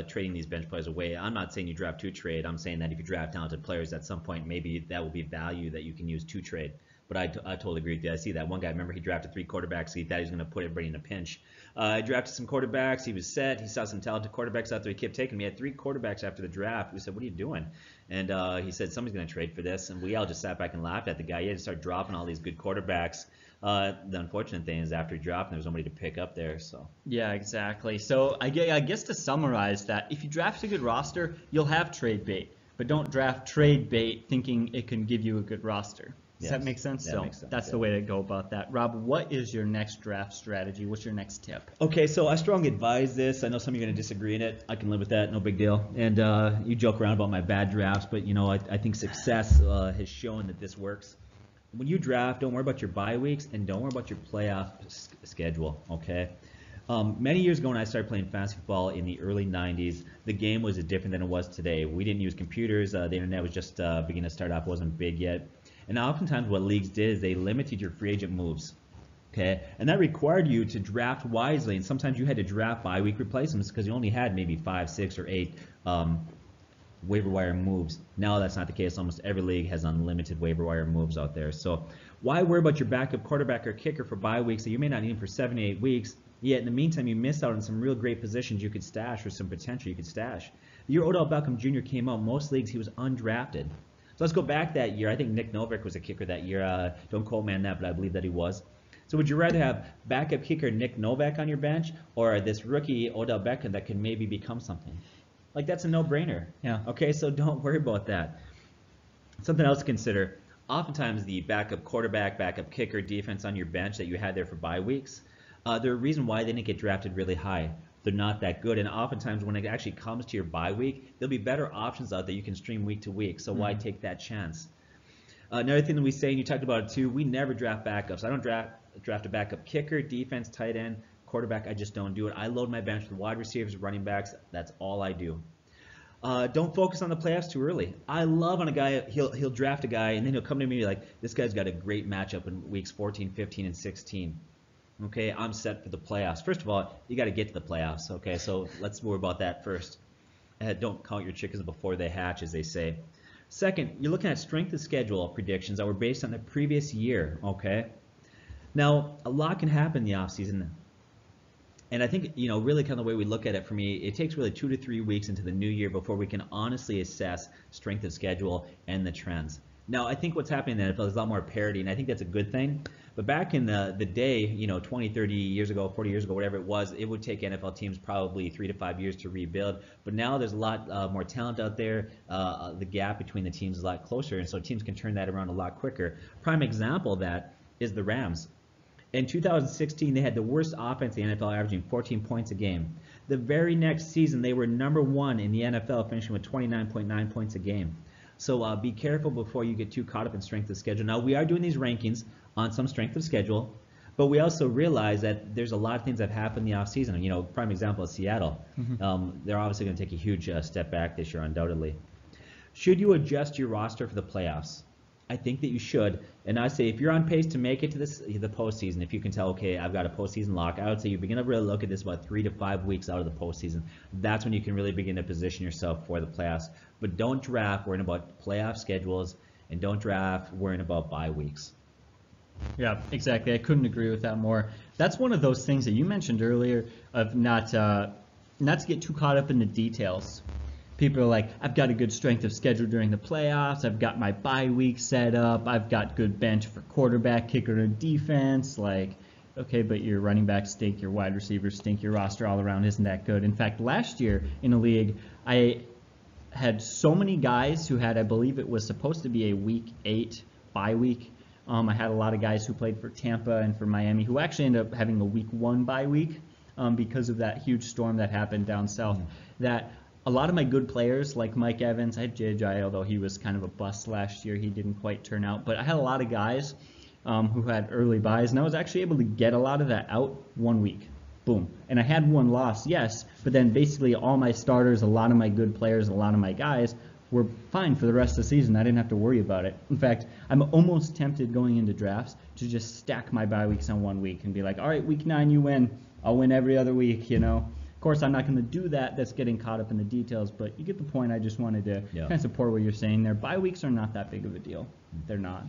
trading these bench players away, I'm not saying you draft to trade. I'm saying that if you draft talented players, at some point maybe that will be value that you can use to trade. But I totally agree with you. I see that one guy, remember, he drafted 3 quarterbacks. He thought he was going to put everybody in a pinch. I drafted some quarterbacks. He was set. He saw some talented quarterbacks out there. He kept taking them. He had 3 quarterbacks after the draft. We said, what are you doing? And he said, somebody's going to trade for this. And we all just sat back and laughed at the guy. He had to start dropping all these good quarterbacks. The unfortunate thing is after he dropped, there was nobody to pick up there. So yeah, exactly. So I guess to summarize that, if you draft a good roster, you'll have trade bait. But don't draft trade bait thinking it can give you a good roster. Does that make sense? That makes sense. That's the way to go about that. Rob, what is your next draft strategy? What's your next tip? Okay, so I strongly advise this. I know some of you are going to disagree in it. I can live with that. No big deal. And you joke around about my bad drafts, but I think success has shown that this works. When you draft, don't worry about your bye weeks and don't worry about your playoff schedule, okay? Many years ago when I started playing fantasy football in the early 90s, the game was different than it was today. We didn't use computers. The internet was just beginning to start off, wasn't big yet. And oftentimes what leagues did is they limited your free agent moves. Okay, and that required you to draft wisely, and sometimes you had to draft bye-week replacements because you only had maybe 5, 6, or 8 waiver wire moves. Now that's not the case. Almost every league has unlimited waiver wire moves out there. So why worry about your backup quarterback or kicker for bye weeks that you may not need for 7 to 8 weeks? Yet in the meantime, you missed out on some real great positions you could stash, or some potential you could stash. The year Odell Beckham Jr. came out, most leagues he was undrafted. So let's go back that year. I think Nick Novak was a kicker that year. Don't quote me on that, but I believe that he was. So would you rather have backup kicker Nick Novak on your bench, or this rookie Odell Beckham that could maybe become something? Like, that's a no-brainer. Yeah. Okay, so don't worry about that. Something else to consider. Oftentimes the backup quarterback, backup kicker, defense on your bench that you had there for bye weeks, they're a reason why they didn't get drafted really high. They're not that good, and oftentimes when it actually comes to your bye week, there'll be better options out that you can stream week to week, so why take that chance? Another thing that we say, and you talked about it too, we never draft backups. I don't draft a backup kicker, defense, tight end, quarterback. I just don't do it. I load my bench with wide receivers, running backs. That's all I do. Don't focus on the playoffs too early. I love on a guy, he'll draft a guy, and then he'll come to me like, this guy's got a great matchup in weeks 14, 15, and 16. Okay, I'm set for the playoffs. First of all, you got to get to the playoffs. Okay, so let's worry about that first. Don't count your chickens before they hatch, as they say. Second, you're looking at strength of schedule predictions that were based on the previous year. Okay, now a lot can happen in the offseason. And I think, really kind of the way we look at it, for me, it takes really 2 to 3 weeks into the new year before we can honestly assess strength of schedule and the trends. Now, I think what's happening in the NFL is a lot more parity, and I think that's a good thing. But back in the day, 20, 30 years ago, 40 years ago, whatever it was, it would take NFL teams probably 3 to 5 years to rebuild. But now there's a lot more talent out there. The gap between the teams is a lot closer, and so teams can turn that around a lot quicker. Prime example of that is the Rams. In 2016, they had the worst offense in the NFL, averaging 14 points a game. The very next season, they were #1 in the NFL, finishing with 29.9 points a game. So be careful before you get too caught up in strength of schedule. Now, we are doing these rankings on some strength of schedule, but we also realize that there's a lot of things that happen in the offseason. Prime example is Seattle. They're obviously going to take a huge step back this year, undoubtedly. Should you adjust your roster for the playoffs? I think that you should, and I say if you're on pace to make it to the postseason, if you can tell, okay, I've got a postseason lock, I would say you begin to really look at this about 3 to 5 weeks out of the postseason. That's when you can really begin to position yourself for the playoffs. But don't draft worrying about playoff schedules, and don't draft worrying about bye weeks. Yeah, exactly. I couldn't agree with that more. That's one of those things that you mentioned earlier of not to get too caught up in the details. People are like, I've got a good strength of schedule during the playoffs. I've got my bye week set up. I've got good bench for quarterback, kicker, and defense. Like, okay, but your running backs stink, your wide receivers stink, your roster all around isn't that good. In fact, last year in a league, I had so many guys who had, I believe it was supposed to be a week 8 bye week. I had a lot of guys who played for Tampa and for Miami who actually ended up having a week 1 bye week because of that huge storm that happened down south. That a lot of my good players, like Mike Evans, I had JJ, although he was kind of a bust last year. He didn't quite turn out. But I had a lot of guys who had early buys, and I was actually able to get a lot of that out 1 week. Boom. And I had 1 loss, yes, but then basically all my starters, a lot of my good players, a lot of my guys were fine for the rest of the season. I didn't have to worry about it. In fact, I'm almost tempted going into drafts to just stack my bye weeks on 1 week and be like, all right, week 9 you win. I'll win every other week, Of course, I'm not going to do that. That's getting caught up in the details, but you get the point. I just wanted to kind of support what you're saying there. Bye weeks are not that big of a deal. They're not.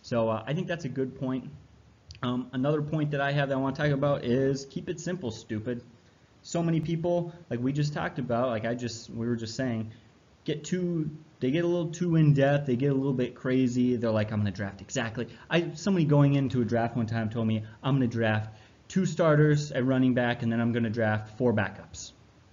So I think that's a good point. Another point that I have that I want to talk about is keep it simple, stupid. So many people, like we just talked about, we were just saying, they get a little too in depth. They get a little bit crazy. They're like, I'm going to draft exactly. Somebody going into a draft one time told me I'm going to draft 2 starters at running back, and then I'm going to draft 4 backups.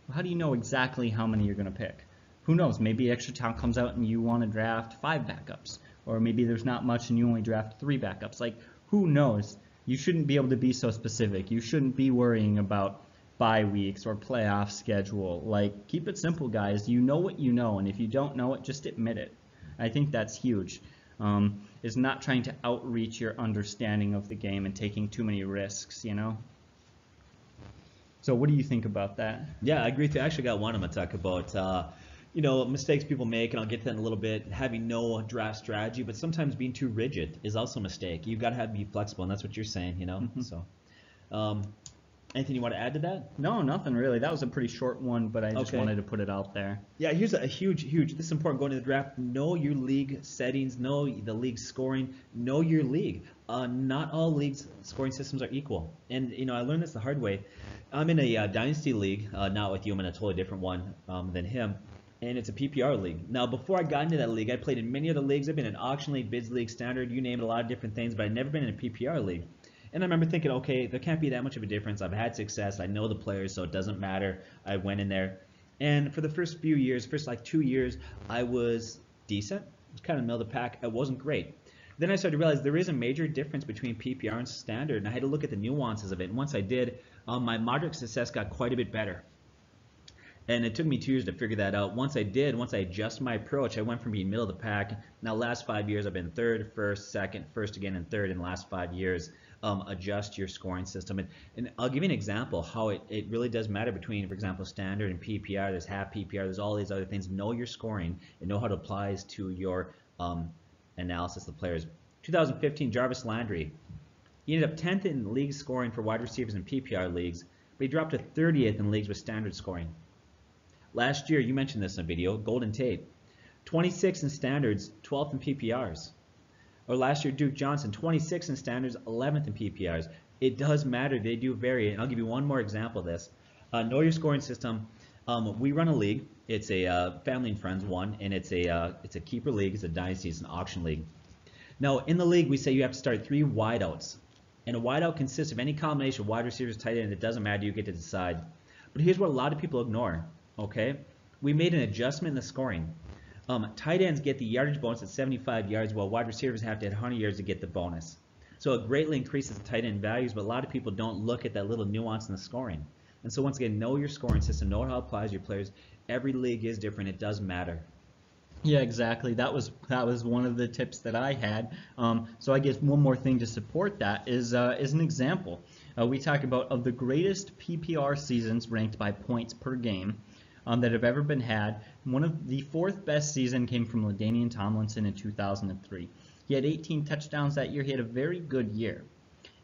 Well, how do you know exactly how many you're going to pick? Who knows? Maybe extra talent comes out and you want to draft 5 backups. Or maybe there's not much and you only draft 3 backups. Like, who knows? You shouldn't be able to be so specific. You shouldn't be worrying about bye weeks or playoff schedule. Like, keep it simple, guys. You know what you know, and if you don't know it, just admit it. I think that's huge. Is not trying to outreach your understanding of the game and taking too many risks, So what do you think about that? Yeah, I agree with you. I actually got one I'm going to talk about. Mistakes people make, and I'll get to that in a little bit. Having no draft strategy, but sometimes being too rigid is also a mistake. You've got to be flexible, and that's what you're saying, So, anything you want to add to that? No, nothing really. That was a pretty short one, but I just wanted to put it out there. Yeah, here's a huge, this is important going to the draft. Know your league settings, know the league scoring, know your league. Not all leagues scoring systems are equal. And, I learned this the hard way. I'm in a dynasty league, not with you. I'm in a totally different one than him. And it's a PPR league. Now, before I got into that league, I played in many other leagues. I've been in auction league, bids league, standard, you name it, a lot of different things, but I've never been in a PPR league. And I remember thinking, okay, there can't be that much of a difference. I've had success. I know the players, so it doesn't matter. I went in there. And for the first few years, first 2 years, I was decent. I was kind of middle of the pack. I wasn't great. Then I started to realize there is a major difference between PPR and standard, and I had to look at the nuances of it. And once I did, my moderate success got quite a bit better. And it took me 2 years to figure that out. Once I adjusted my approach, I went from being middle of the pack. Now, last 5 years, I've been third, first, second, first again, and third in the last 5 years. Adjust your scoring system. And I'll give you an example how it really does matter between, for example, standard and PPR. There's half PPR. There's all these other things. Know your scoring and know how it applies to your analysis of the players. 2015, Jarvis Landry. He ended up 10th in league scoring for wide receivers in PPR leagues, but he dropped to 30th in leagues with standard scoring. Last year, you mentioned this in a video, Golden Tate. 26th in standards, 12th in PPRs. Or last year, Duke Johnson, 26th in standards, 11th in PPRs. It does matter. They do vary. And I'll give you one more example of this. Know your scoring system. We run a league. It's a family and friends one, and it's a keeper league. It's a dynasty. It's an auction league. Now, in the league, we say you have to start 3 wideouts. And a wideout consists of any combination of wide receivers, tight end. It doesn't matter. You get to decide. But here's what a lot of people ignore. Okay, we made an adjustment in the scoring. Tight ends get the yardage bonus at 75 yards, while wide receivers have to hit 100 yards to get the bonus. So it greatly increases the tight end values, but a lot of people don't look at that little nuance in the scoring. And so once again, know your scoring system, know how it applies to your players. Every league is different. It does matter. Yeah, exactly. That was one of the tips that I had. So I guess one more thing to support that is an example. We talk about of the greatest PPR seasons ranked by points per game that have ever been had. One of the 4th best season came from LaDainian Tomlinson in 2003. He had 18 touchdowns that year. He had a very good year.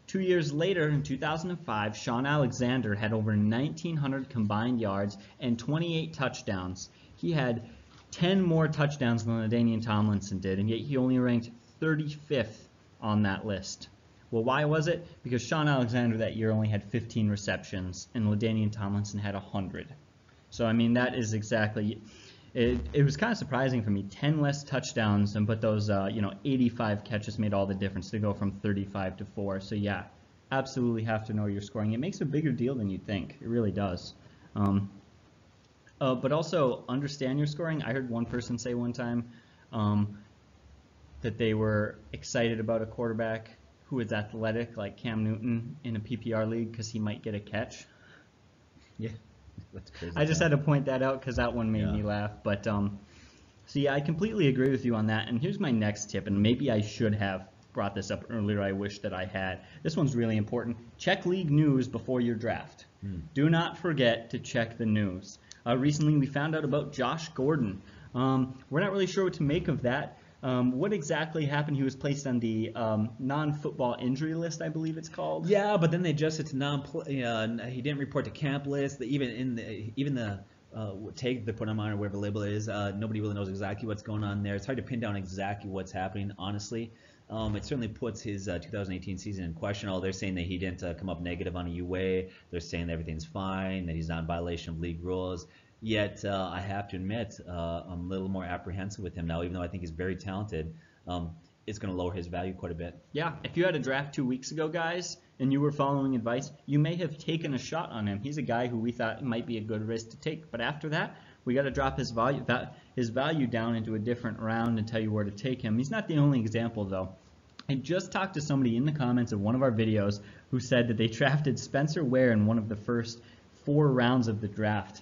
2 years later, in 2005, Shaun Alexander had over 1,900 combined yards and 28 touchdowns. He had 10 more touchdowns than LaDainian Tomlinson did, and yet he only ranked 35th on that list. Well, why was it? Because Shaun Alexander that year only had 15 receptions, and LaDainian Tomlinson had 100. So, I mean, that is exactly it was kind of surprising for me. 10 less touchdowns, but those 85 catches made all the difference to go from 35 to 4. So, yeah, absolutely have to know your scoring. It makes a bigger deal than you'd think. It really does. But also understand your scoring. I heard one person say one time that they were excited about a quarterback who is athletic, like Cam Newton, in a PPR league because he might get a catch. Yeah, that's crazy. I just had to point that out because that one made me laugh. But so yeah, I completely agree with you on that. And here's my next tip, and maybe I should have brought this up earlier. I wish that I had. This one's really important. Check league news before your draft. Do not forget to check the news. Recently, we found out about Josh Gordon. We're not really sure what to make of that. What exactly happened? He was placed on the non-football injury list, I believe it's called. Yeah, but then they adjusted to he didn't report to camp list. Even the tag they put him on or whatever label it is, nobody really knows exactly what's going on there. It's hard to pin down exactly what's happening, honestly. It certainly puts his 2018 season in question. They're saying that he didn't come up negative on a UA. They're saying that everything's fine, that he's not in violation of league rules. Yet, I have to admit, I'm a little more apprehensive with him now, even though I think he's very talented. It's going to lower his value quite a bit. Yeah, if you had a draft 2 weeks ago, guys, and you were following advice, you may have taken a shot on him. He's a guy who we thought might be a good risk to take. But after that, we got to drop his value down into a different round and tell you where to take him. He's not the only example, though. I just talked to somebody in the comments of one of our videos who said that they drafted Spencer Ware in one of the first 4 rounds of the draft.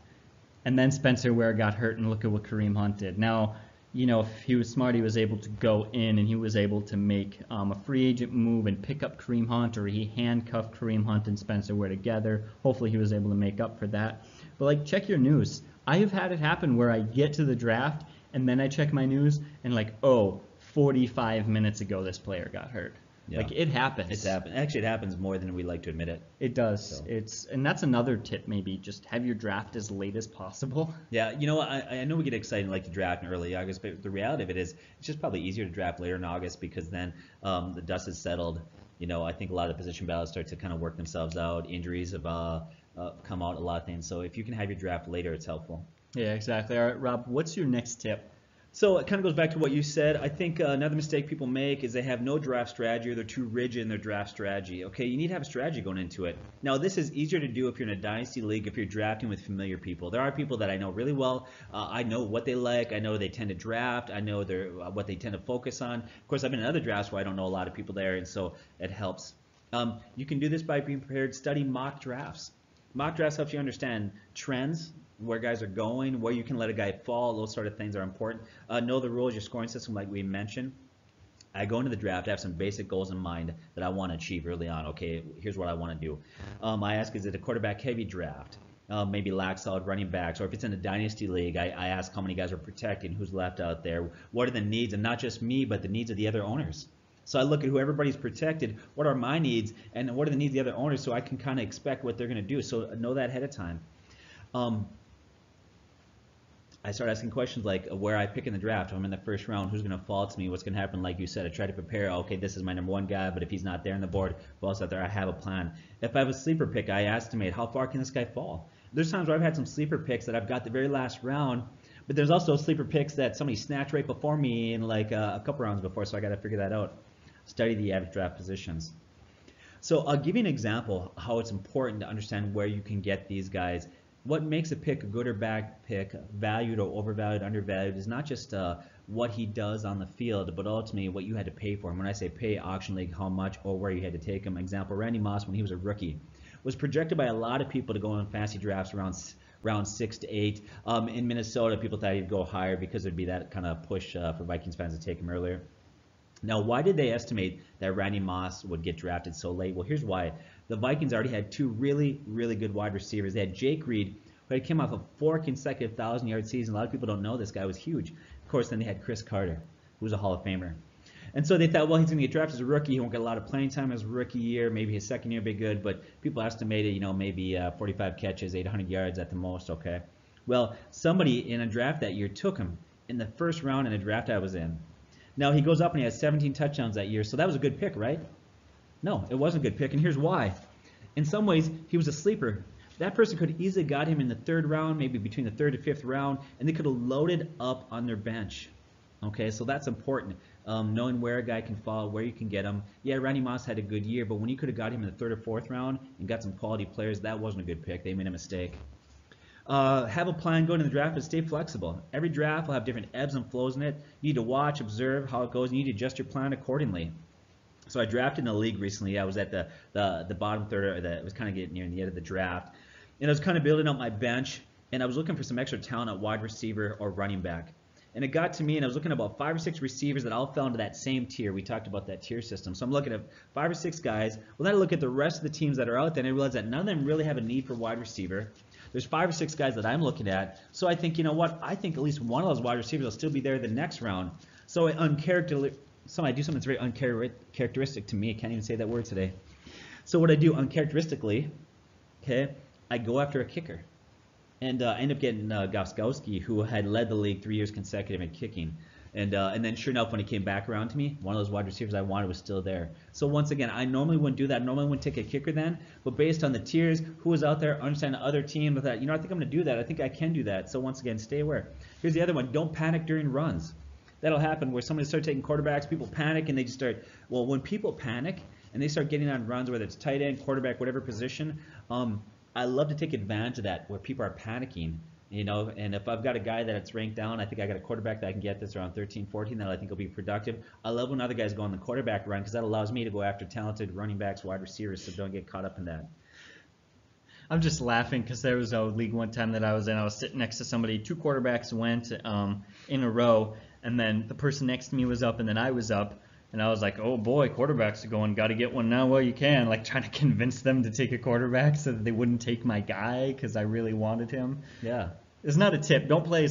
And then Spencer Ware got hurt, and look at what Kareem Hunt did. Now, you know, if he was smart, he was able to go in and he was able to make a free agent move and pick up Kareem Hunt, or he handcuffed Kareem Hunt and Spencer Ware together. Hopefully he was able to make up for that. But like, check your news. I have had it happen where I get to the draft and then I check my news and like, oh, 45 minutes ago this player got hurt. Yeah. Like, it happens. It's happened. Actually, it happens more than we like to admit it. It does. So. And that's another tip, maybe just have your draft as late as possible. Yeah, you know, I know we get excited and like to draft in early August, but the reality of it is it's just probably easier to draft later in August because then the dust is settled. You know, I think a lot of the position battles start to kind of work themselves out. Injuries have come out, a lot of things. So if you can have your draft later, it's helpful. Yeah, exactly. All right, Rob, what's your next tip? So it kind of goes back to what you said. I think another mistake people make is they have no draft strategy, or they're too rigid in their draft strategy. Okay, you need to have a strategy going into it. Now, this is easier to do if you're in a dynasty league, if you're drafting with familiar people. There are people that I know really well. I know what they like. I know they tend to draft. I know what they tend to focus on. Of course, I've been in other drafts where I don't know a lot of people there, and so it helps. You can do this by being prepared. Study mock drafts. Mock drafts helps you understand trends, where guys are going, where you can let a guy fall. Those sort of things are important. Know the rules, your scoring system, like we mentioned. I go into the draft, I have some basic goals in mind that I want to achieve early on. Okay, here's what I want to do. I ask, is it a quarterback-heavy draft? Maybe lack solid running backs, or if it's in a dynasty league, I ask how many guys are protected, who's left out there, what are the needs, and not just me, but the needs of the other owners. So I look at who everybody's protected, what are my needs, and what are the needs of the other owners, so I can kind of expect what they're going to do. So know that ahead of time. I start asking questions like where I pick in the draft. If I'm in the first round, who's going to fall to me? What's going to happen? Like you said, I try to prepare. Okay, this is my number one guy, but if he's not there on the board, who else out there? I have a plan. If I have a sleeper pick, I estimate how far can this guy fall. There's times where I've had some sleeper picks that I've got the very last round, but there's also sleeper picks that somebody snatched right before me in like a couple rounds before, so I got to figure that out. Study the average draft positions. So I'll give you an example how it's important to understand where you can get these guys. What makes a pick a good or bad pick, valued or overvalued, undervalued, is not just what he does on the field, but ultimately what you had to pay for him. When I say pay, auction league, how much or where you had to take him. Example, Randy Moss, when he was a rookie, was projected by a lot of people to go in fantasy drafts around round 6 to 8. In Minnesota, people thought he'd go higher because there'd be that kind of push for Vikings fans to take him earlier. Now, why did they estimate that Randy Moss would get drafted so late? Well, here's why. The Vikings already had two really, really good wide receivers. They had Jake Reed, who had came off of 4 consecutive 1,000-yard seasons. A lot of people don't know this guy was huge. Of course, then they had Chris Carter, who was a Hall of Famer. And so they thought, well, he's going to get drafted as a rookie. He won't get a lot of playing time as a rookie year. Maybe his second year will be good. But people estimated, maybe 45 catches, 800 yards at the most, okay? Well, somebody in a draft that year took him in the first round in a draft I was in. Now, he goes up and he has 17 touchdowns that year, so that was a good pick, right? No, it wasn't a good pick, and here's why. In some ways, he was a sleeper. That person could have easily got him in the 3rd round, maybe between the 3rd to 5th round, and they could have loaded up on their bench. Okay, so that's important, knowing where a guy can fall, where you can get him. Yeah, Randy Moss had a good year, but when you could have got him in the 3rd or 4th round and got some quality players, that wasn't a good pick. They made a mistake. Have a plan going to the draft, but stay flexible. Every draft will have different ebbs and flows in it. You need to watch, observe how it goes, and you need to adjust your plan accordingly. So I drafted in a league recently. I was at the bottom third, it was kind of getting near the end of the draft, and I was kind of building up my bench, and I was looking for some extra talent at wide receiver or running back. And it got to me, and I was looking at about 5 or 6 receivers that all fell into that same tier. We talked about that tier system. So I'm looking at 5 or 6 guys. Well, then I look at the rest of the teams that are out there, and I realize that none of them really have a need for wide receiver. There's 5 or 6 guys that I'm looking at. So I think, you know what? I think at least one of those wide receivers will still be there the next round. So I do something that's very uncharacteristic to me. I can't even say that word today. So what I do uncharacteristically, okay, I go after a kicker. And I ended up getting Gostkowski, who had led the league 3 years consecutive in kicking. And then sure enough, when he came back around to me, one of those wide receivers I wanted was still there. So once again, I normally wouldn't do that. I normally wouldn't take a kicker then. But based on the tiers, who was out there, understand the other team, I thought, I think I'm going to do that. I think I can do that. So once again, stay aware. Here's the other one. Don't panic during runs. That'll happen where somebody starts taking quarterbacks, people panic, and they just start, well, when people panic and they start getting on runs, whether it's tight end, quarterback, whatever position, I love to take advantage of that where people are panicking, and if I've got a guy that's ranked down, I think I got a quarterback that I can get this around 13, 14 that I think will be productive. I love when other guys go on the quarterback run because that allows me to go after talented running backs, wide receivers, so don't get caught up in that. I'm just laughing because there was a league one time that I was in. I was sitting next to somebody. 2 quarterbacks went in a row, and then the person next to me was up, and then I was up. And I was like, oh boy, quarterbacks are going, got to get one now while you can. Like trying to convince them to take a quarterback so that they wouldn't take my guy because I really wanted him. Yeah. It's not a tip. Don't play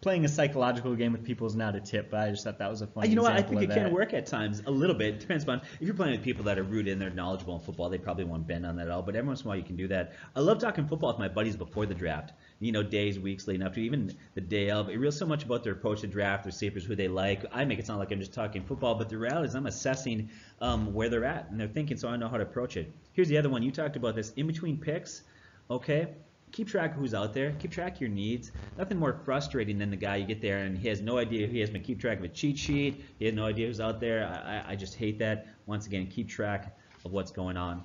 playing a psychological game with people is not a tip, but I just thought that was a funny You know what? I example think of it can that. work at times a little bit. It depends on if you're playing with people that are rooted and they're knowledgeable in football. They probably won't bend on that at all. But every once in a while you can do that. I love talking football with my buddies before the draft. You know, days, weeks leading up to, even the day of. It reveals so much about their approach to draft, their sleepers, who they like. I make it sound like I'm just talking football, but the reality is I'm assessing where they're at and they're thinking, so I know how to approach it. Here's the other one. You talked about this in between picks. Okay. Keep track of who's out there. Keep track of your needs. Nothing more frustrating than the guy you get there and he has no idea. He has been keep track of a cheat sheet. He has no idea who's out there. I just hate that. Once again, keep track of what's going on.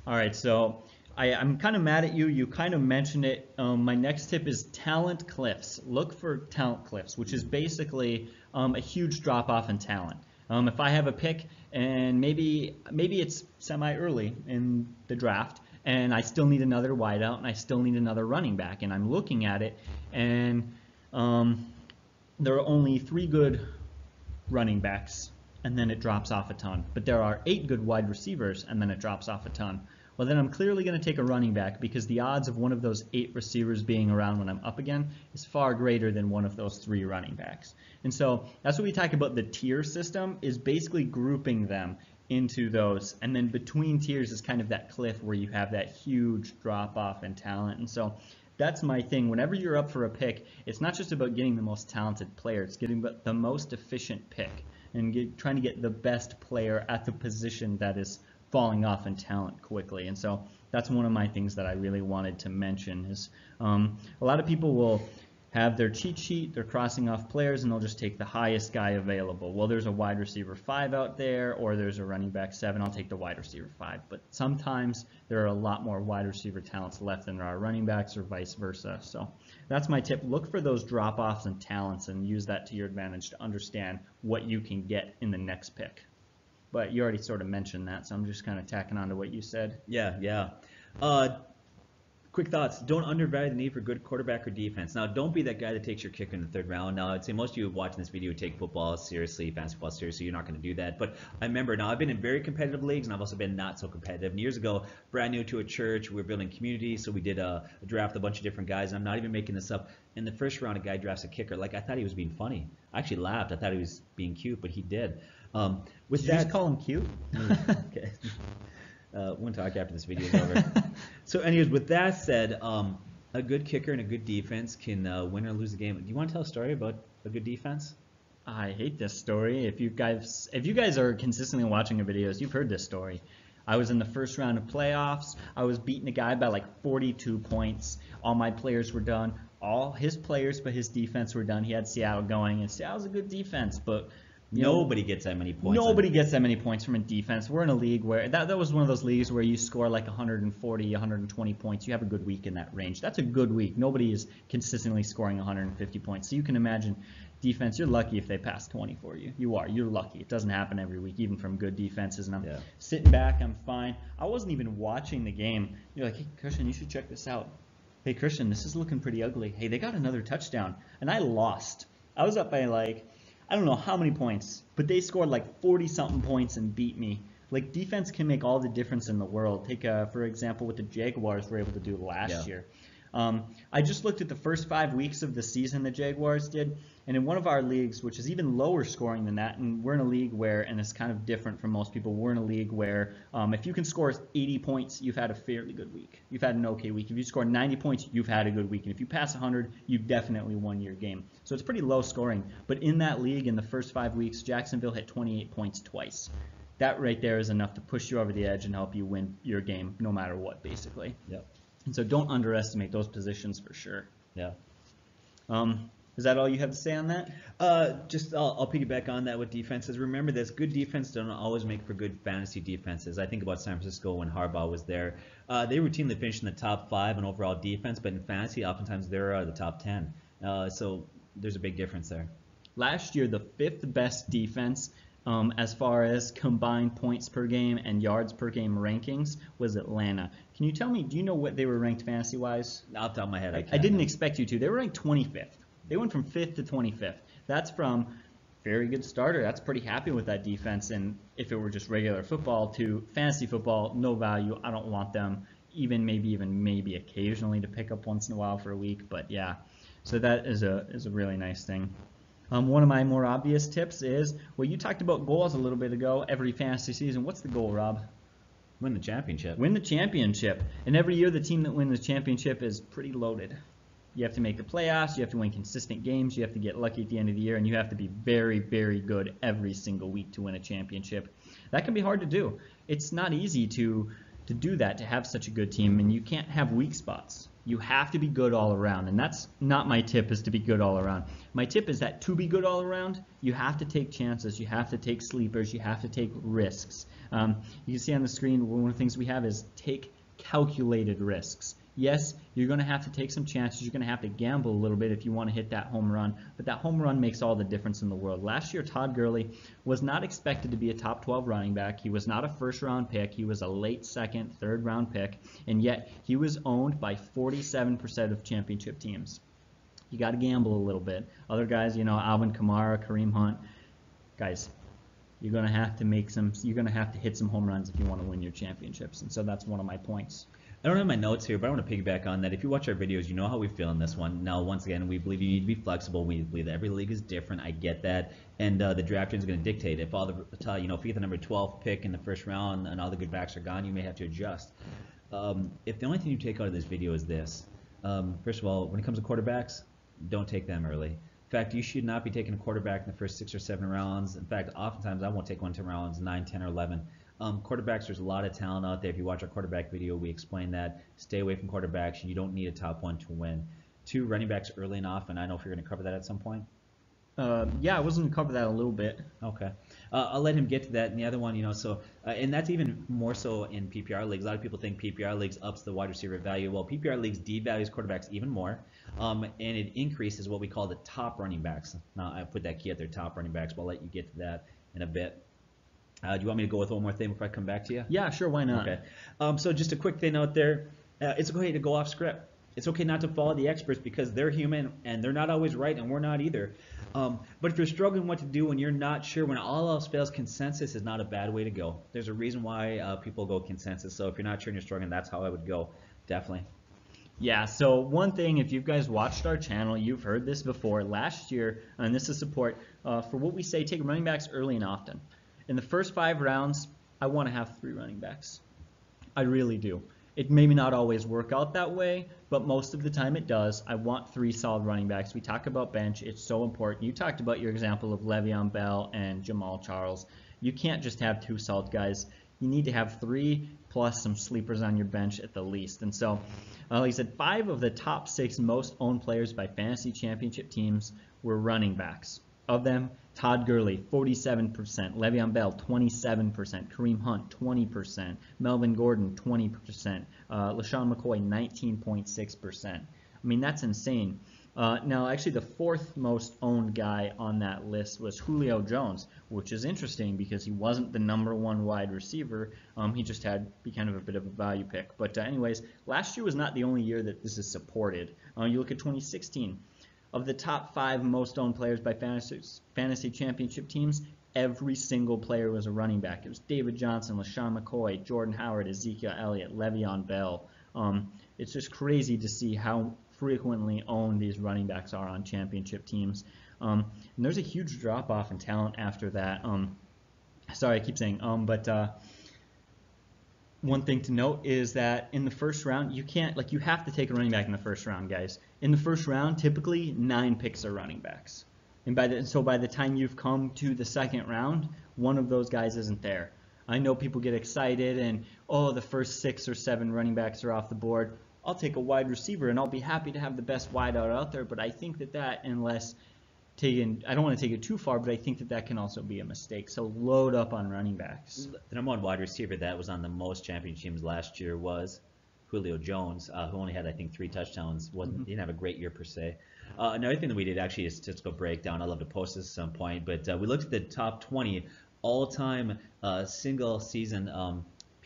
All right, so I'm kind of mad at you. You kind of mentioned it. My next tip is talent cliffs. Look for talent cliffs, which is basically a huge drop-off in talent. If I have a pick and maybe it's semi-early in the draft, and I still need another wideout, and I still need another running back, and I'm looking at it, and there are only 3 good running backs, and then it drops off a ton. But there are 8 good wide receivers, and then it drops off a ton. Well, then I'm clearly going to take a running back because the odds of one of those 8 receivers being around when I'm up again is far greater than one of those 3 running backs. And so that's what we talk about. The tier system is basically grouping them into those, and then between tiers is kind of that cliff where you have that huge drop off in talent. And so that's my thing. Whenever you're up for a pick, it's not just about getting the most talented player, it's getting the most efficient pick and trying to get the best player at the position that is falling off in talent quickly. And so that's one of my things that I really wanted to mention is a lot of people will have their cheat sheet, they're crossing off players, and they'll just take the highest guy available. Well, there's a wide receiver 5 out there, or there's a running back 7, I'll take the wide receiver 5. But sometimes there are a lot more wide receiver talents left than there are running backs, or vice versa. So that's my tip. Look for those drop-offs and talents and use that to your advantage to understand what you can get in the next pick. But you already sort of mentioned that, so I'm just kind of tacking on to what you said. Yeah. Quick thoughts. Don't undervalue the need for good quarterback or defense. Now, don't be that guy that takes your kicker in the 3rd round. Now, I'd say most of you watching this video would take football seriously, fantasy football seriously. You're not going to do that. But I remember, now I've been in very competitive leagues, and I've also been not so competitive. And years ago, brand new to a church, we were building community, so we did a draft, a bunch of different guys. And I'm not even making this up. In the 1st round, a guy drafts a kicker. Like, I thought he was being funny. I actually laughed. I thought he was being cute, but he did. Did you just call him cute? Okay. We'll talk after this video is over. So anyways, with that said, a good kicker and a good defense can win or lose the game. Do you want to tell a story about a good defense? I hate this story. If you guys are consistently watching our videos, you've heard this story. I was in the 1st round of playoffs. I was beating a guy by like 42 points. All my players were done. All his players but his defense were done. He had Seattle going, and Seattle's a good defense, but nobody gets that many points. Nobody gets that many points from a defense. We're in a league where that was one of those leagues where you score like 140, 120 points. You have a good week in that range. That's a good week. Nobody is consistently scoring 150 points. So you can imagine defense, you're lucky if they pass 20 for you. You're lucky. It doesn't happen every week, even from good defenses. And I'm sitting back, I'm fine. I wasn't even watching the game. You're like, hey, Christian, you should check this out. Hey, Christian, this is looking pretty ugly. Hey, they got another touchdown. And I lost. I was up by like, I don't know how many points, but they scored like 40-something points and beat me. Like, defense can make all the difference in the world. Take, for example, what the Jaguars were able to do last year. I just looked at the first 5 weeks of the season the Jaguars did, and in one of our leagues, which is even lower scoring than that, and we're in a league where, and it's kind of different from most people, we're in a league where if you can score 80 points, you've had a fairly good week. You've had an okay week. If you score 90 points, you've had a good week. And if you pass 100, you've definitely won your game. So it's pretty low scoring. But in that league, in the first 5 weeks, Jacksonville hit 28 points twice. That right there is enough to push you over the edge and help you win your game no matter what, basically. Yep. And so don't underestimate those positions for sure. Yeah. Is that all you have to say on that? I'll piggyback on that with defenses. Remember this, good defense don't always make for good fantasy defenses. I think about San Francisco when Harbaugh was there. They routinely finished in the top 5 in overall defense, but in fantasy, oftentimes they're the top 10. So there's a big difference there. Last year, the 5th best defense as far as combined points per game and yards per game rankings was Atlanta. Can you tell me, do you know what they were ranked fantasy-wise? Off the top of my head, I didn't expect you to. They were ranked 25th. They went from 5th to 25th. That's from very good starter. That's pretty happy with that defense. And if it were just regular football to fantasy football, no value. I don't want them even maybe occasionally to pick up once in a while for a week. But yeah, so that is a really nice thing. One of my more obvious tips is, well, you talked about goals a little bit ago. Every fantasy season, what's the goal, Rob? Win the championship. Win the championship. And every year, the team that wins the championship is pretty loaded. You have to make the playoffs. You have to win consistent games. You have to get lucky at the end of the year. And you have to be very, very good every single week to win a championship. That can be hard to do. It's not easy to do that, to have such a good team. And you can't have weak spots. You have to be good all around. And that's not my tip, is to be good all around. My tip is that to be good all around, you have to take chances. You have to take sleepers. You have to take risks. You can see on the screen, one of the things we have is take calculated risks. Yes, you're going to have to take some chances. You're going to have to gamble a little bit if you want to hit that home run. But that home run makes all the difference in the world. Last year, Todd Gurley was not expected to be a top 12 running back. He was not a first-round pick. He was a late second, third-round pick. And yet, he was owned by 47% of championship teams. You got to gamble a little bit. Other guys, Alvin Kamara, Kareem Hunt, guys, you're going to have to you're going to have to hit some home runs if you want to win your championships. And so that's one of my points. I don't have my notes here, but I want to piggyback on that. If you watch our videos, you know how we feel in this one. Now, once again, we believe you need to be flexible. We believe that every league is different. I get that. And the draft is going to dictate. If all if you get the number 12 pick in the first round and all the good backs are gone, you may have to adjust. If the only thing you take out of this video is this, first of all, when it comes to quarterbacks, don't take them early. In fact, you should not be taking a quarterback in the first 6 or 7 rounds. In fact, oftentimes I won't take one to rounds 9, 10, or 11. Quarterbacks, there's a lot of talent out there. If you watch our quarterback video, we explain that. Stay away from quarterbacks. You don't need a top one to win. 2, running backs early and often. I don't know if you're going to cover that at some point. Yeah, I was going to cover that a little bit. Okay. I'll let him get to that. And the other one, and that's even more so in PPR leagues. A lot of people think PPR leagues ups the wide receiver value. Well, PPR leagues devalues quarterbacks even more, and it increases what we call the top running backs. Now, I put that key at their top running backs, but I'll let you get to that in a bit. Do you want me to go with one more thing before I come back to you? Yeah, sure, why not? Okay. So just a quick thing out there. It's okay to go off script. It's okay not to follow the experts because they're human and they're not always right and we're not either. But if you're struggling what to do and you're not sure, when all else fails, consensus is not a bad way to go. There's a reason why people go consensus. So if you're not sure and you're struggling, that's how I would go. Definitely. Yeah, so one thing, if you guys watched our channel, you've heard this before. Last year, and this is support, for what we say, take running backs early and often. In the first 5 rounds, I want to have 3 running backs. I really do. It may not always work out that way, but most of the time it does. I want 3 solid running backs. We talk about bench. It's so important. You talked about your example of Le'Veon Bell and Jamal Charles. You can't just have 2 solid guys. You need to have 3 plus some sleepers on your bench at the least. And so, like I said, 5 of the top 6 most owned players by fantasy championship teams were running backs. Of them, Todd Gurley, 47%, Le'Veon Bell, 27%, Kareem Hunt, 20%, Melvin Gordon, 20%, LaShawn McCoy, 19.6%. I mean, that's insane. Now, actually, the 4th most owned guy on that list was Julio Jones, which is interesting because he wasn't the number 1 wide receiver. He just had kind of a bit of a value pick. But anyways, last year was not the only year that this is supported. You look at 2016. Of the top 5 most owned players by fantasy championship teams, every single player was a running back. It was David Johnson, LaShawn McCoy, Jordan Howard, Ezekiel Elliott, Le'Veon Bell. It's just crazy to see how frequently owned these running backs are on championship teams. And there's a huge drop-off in talent after that. Sorry, I keep saying but one thing to note is that in the first round, you have to take a running back in the first round, guys. In the first round, typically 9 picks are running backs. And by the time you've come to the second round, one of those guys isn't there. I know people get excited and, the first 6 or 7 running backs are off the board. I'll take a wide receiver and I'll be happy to have the best wideout out there, but I think that unless I don't want to take it too far, but I think that can also be a mistake. So load up on running backs. The number 1 wide receiver that was on the most championship teams last year was Julio Jones, who only had, I think, 3 touchdowns. Didn't have a great year per se. Another thing that we did actually is statistical breakdown. I'd love to post this at some point, but we looked at the top 20 all-time single season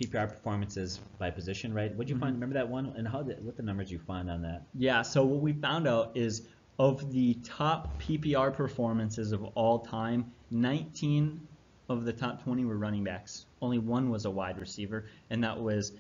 PPR performances by position, right? What'd you find? Remember that one? And what the numbers you find on that? Yeah, so what we found out is of the top PPR performances of all time, 19 of the top 20 were running backs. Only one was a wide receiver, and that was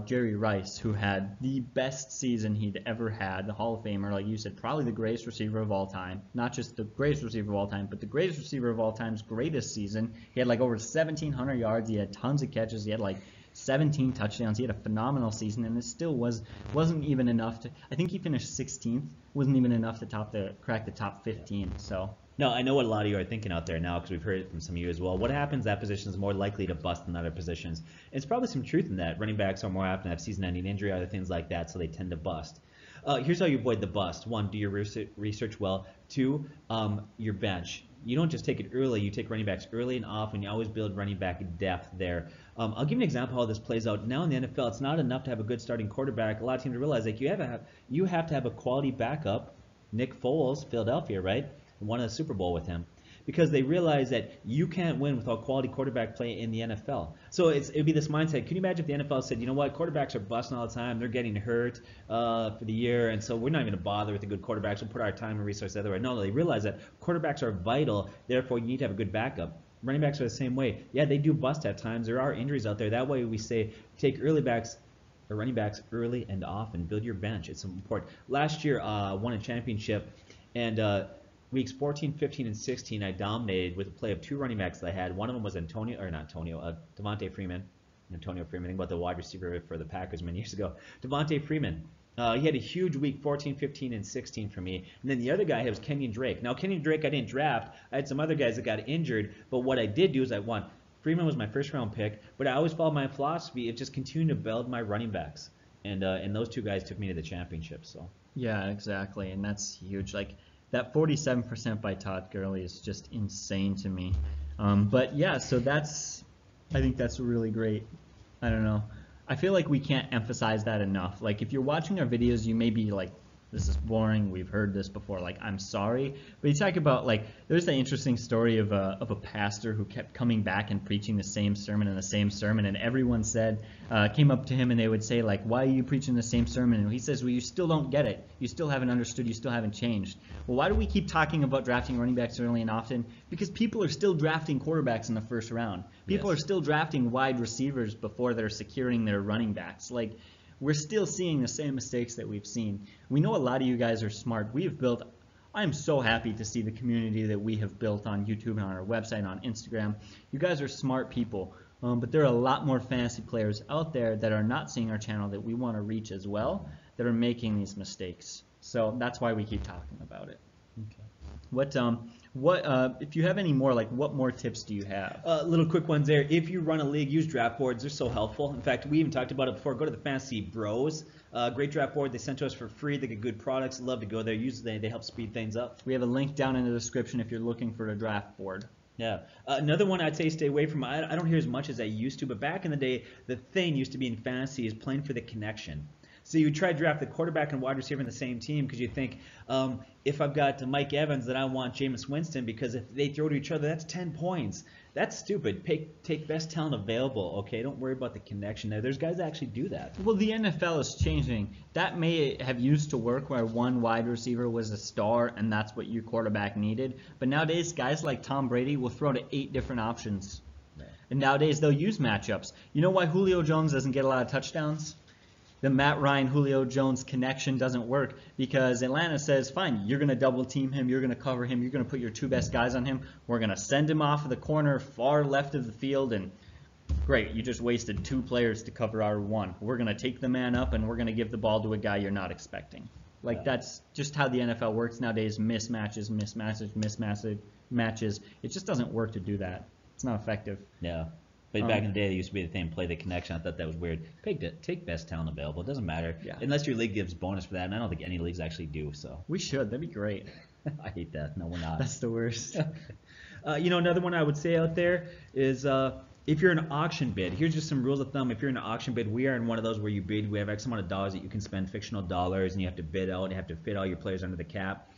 Jerry Rice, who had the best season he'd ever had, the Hall of Famer, like you said, probably the greatest receiver of all time. Not just the greatest receiver of all time, but the greatest receiver of all time's greatest season. He had like over 1,700 yards. He had tons of catches. He had like 17 touchdowns. He had a phenomenal season, and it still wasn't even enough to. I think he finished 16th. Wasn't even enough to crack the top 15. So. No, I know what a lot of you are thinking out there now because we've heard it from some of you as well. What happens? That position is more likely to bust than other positions. And it's probably some truth in that. Running backs are more apt to have season-ending injury, other things like that, so they tend to bust. Here's how you avoid the bust. 1, do your research well. 2, your bench. You don't just take it early. You take running backs early and often. You always build running back depth there. I'll give you an example of how this plays out. Now in the NFL, it's not enough to have a good starting quarterback. A lot of teams realize like you have to have a quality backup. Nick Foles, Philadelphia, right? Won a Super Bowl with him. Because they realize that you can't win without quality quarterback play in the NFL. So it'd be this mindset. Can you imagine if the NFL said, you know what, quarterbacks are busting all the time, they're getting hurt for the year, and so we're not even going to bother with the good quarterbacks, we'll put our time and resources the other way. No, they realize that quarterbacks are vital, therefore you need to have a good backup. Running backs are the same way. Yeah, they do bust at times. There are injuries out there. That way we say take running backs early and often. Build your bench. It's important. Last year, won a championship, and weeks 14, 15, and 16, I dominated with a play of 2 running backs that I had. One of them was Devontae Freeman. Antonio Freeman. Think about the wide receiver for the Packers many years ago. Devontae Freeman. He had a huge week 14, 15, and 16 for me. And then the other guy was Kenyon Drake. Now, Kenyon Drake I didn't draft. I had some other guys that got injured. But what I did do is I won. Freeman was my first-round pick. But I always followed my philosophy of just continuing to build my running backs. And those 2 guys took me to the championship. So. Yeah, exactly. And that's huge. Like, that 47% by Todd Gurley is just insane to me. But yeah, so I think that's really great. I don't know. I feel like we can't emphasize that enough. Like if you're watching our videos, you may be like, this is boring, we've heard this before, like I'm sorry. But you talk about like, there's an interesting story of a pastor who kept coming back and preaching the same sermon and everyone came up to him and they would say like, why are you preaching the same sermon? And he says, well, you still don't get it. You still haven't understood, you still haven't changed. Well, why do we keep talking about drafting running backs early and often? Because people are still drafting quarterbacks in the first round. People are still drafting wide receivers before they're securing their running backs. Like, we're still seeing the same mistakes that we've seen. We know a lot of you guys are smart. I'm so happy to see the community that we have built on YouTube and on our website and on Instagram. You guys are smart people, but there are a lot more fantasy players out there that are not seeing our channel that we want to reach as well, that are making these mistakes. So that's why we keep talking about it. Okay. If you have any more, like what more tips do you have? Little quick ones there. If you run a league, use draft boards. They're so helpful. In fact, we even talked about it before. Go to the Fantasy Bros. Great draft board. They sent to us for free. They get good products. Love to go there. They help speed things up. We have a link down in the description if you're looking for a draft board. Yeah. Another one I'd say stay away from. I don't hear as much as I used to, but back in the day, the thing used to be in fantasy is playing for the connection. So you try to draft the quarterback and wide receiver in the same team because you think, if I've got Mike Evans, then I want Jameis Winston because if they throw to each other, that's 10 points. That's stupid. Take best talent available, okay? Don't worry about the connection there. There's guys that actually do that. Well, the NFL is changing. That may have used to work where one wide receiver was a star and that's what your quarterback needed. But nowadays, guys like Tom Brady will throw to 8 different options. Right. And nowadays, they'll use matchups. You know why Julio Jones doesn't get a lot of touchdowns? The Matt Ryan, Julio Jones connection doesn't work because Atlanta says, fine, you're going to double team him, you're going to cover him, you're going to put your 2 best guys on him, we're going to send him off of the corner far left of the field, and great, you just wasted 2 players to cover our 1. We're going to take the man up and we're going to give the ball to a guy you're not expecting. Like that's just how the NFL works nowadays, mismatches. It just doesn't work to do that. It's not effective. Yeah. But back in the day, it used to be the thing, play the connection. I thought that was weird. Take best talent available. It doesn't matter. Yeah. Unless your league gives bonus for that, and I don't think any leagues actually do. So we should. That'd be great. I hate that. No, we're not. That's the worst. Another one I would say out there is if you're an auction bid, here's just some rules of thumb. If you're in an auction bid, we are in one of those where you bid. We have X amount of dollars that you can spend, fictional dollars, and you have to bid out and you have to fit all your players under the cap.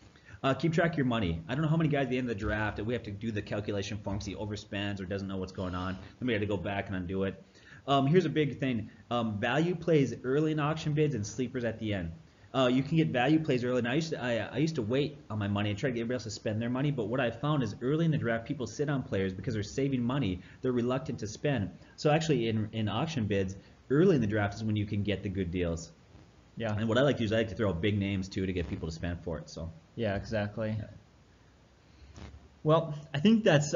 Keep track of your money. I don't know how many guys at the end of the draft that we have to do the calculation form because he overspends or doesn't know what's going on. Then we had to go back and undo it. Here's a big thing. Value plays early in auction bids and sleepers at the end. You can get value plays early. And I used to wait on my money and try to get everybody else to spend their money. But what I found is early in the draft, people sit on players because they're saving money. They're reluctant to spend. So actually in auction bids, early in the draft is when you can get the good deals. Yeah. And what I like to do is I like to throw out big names too to get people to spend for it. So. Yeah, exactly. Yeah. Well, I think that's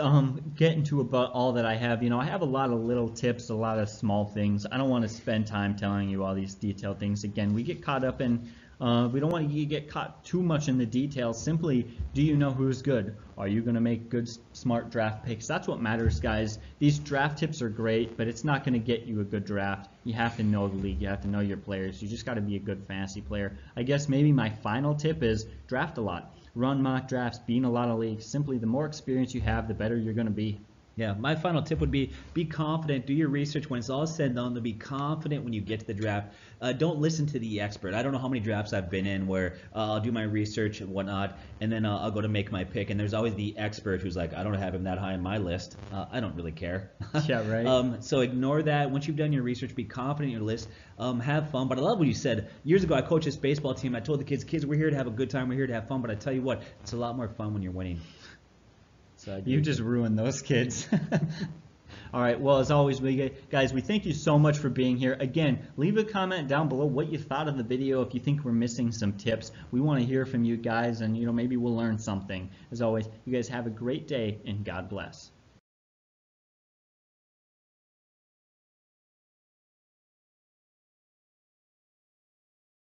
getting to about all that I have. I have a lot of little tips, a lot of small things. I don't want to spend time telling you all these detailed things. Again, we get caught up in, we don't want you to get caught too much in the details. Simply, do you know who's good? Are you going to make good, smart draft picks? That's what matters, guys. These draft tips are great, but it's not going to get you a good draft. You have to know the league. You have to know your players. You just got to be a good fantasy player. I guess maybe my final tip is draft a lot. Run mock drafts, be in a lot of leagues. Simply, the more experience you have, the better you're going to be. Yeah, my final tip would be confident. Do your research when it's all said and done. To be confident when you get to the draft. Don't listen to the expert. I don't know how many drafts I've been in where I'll do my research and whatnot, and then I'll go to make my pick. And there's always the expert who's like, I don't have him that high on my list. I don't really care. Yeah, right. So ignore that. Once you've done your research, be confident in your list. Have fun. But I love what you said. Years ago, I coached this baseball team. I told the kids, we're here to have a good time. We're here to have fun. But I tell you what, it's a lot more fun when you're winning. So you just ruined those kids. All right, well, as always, guys, we thank you so much for being here. Again, leave a comment down below what you thought of the video. If you think we're missing some tips, we want to hear from you guys, and maybe we'll learn something. As always, you guys have a great day, and God bless.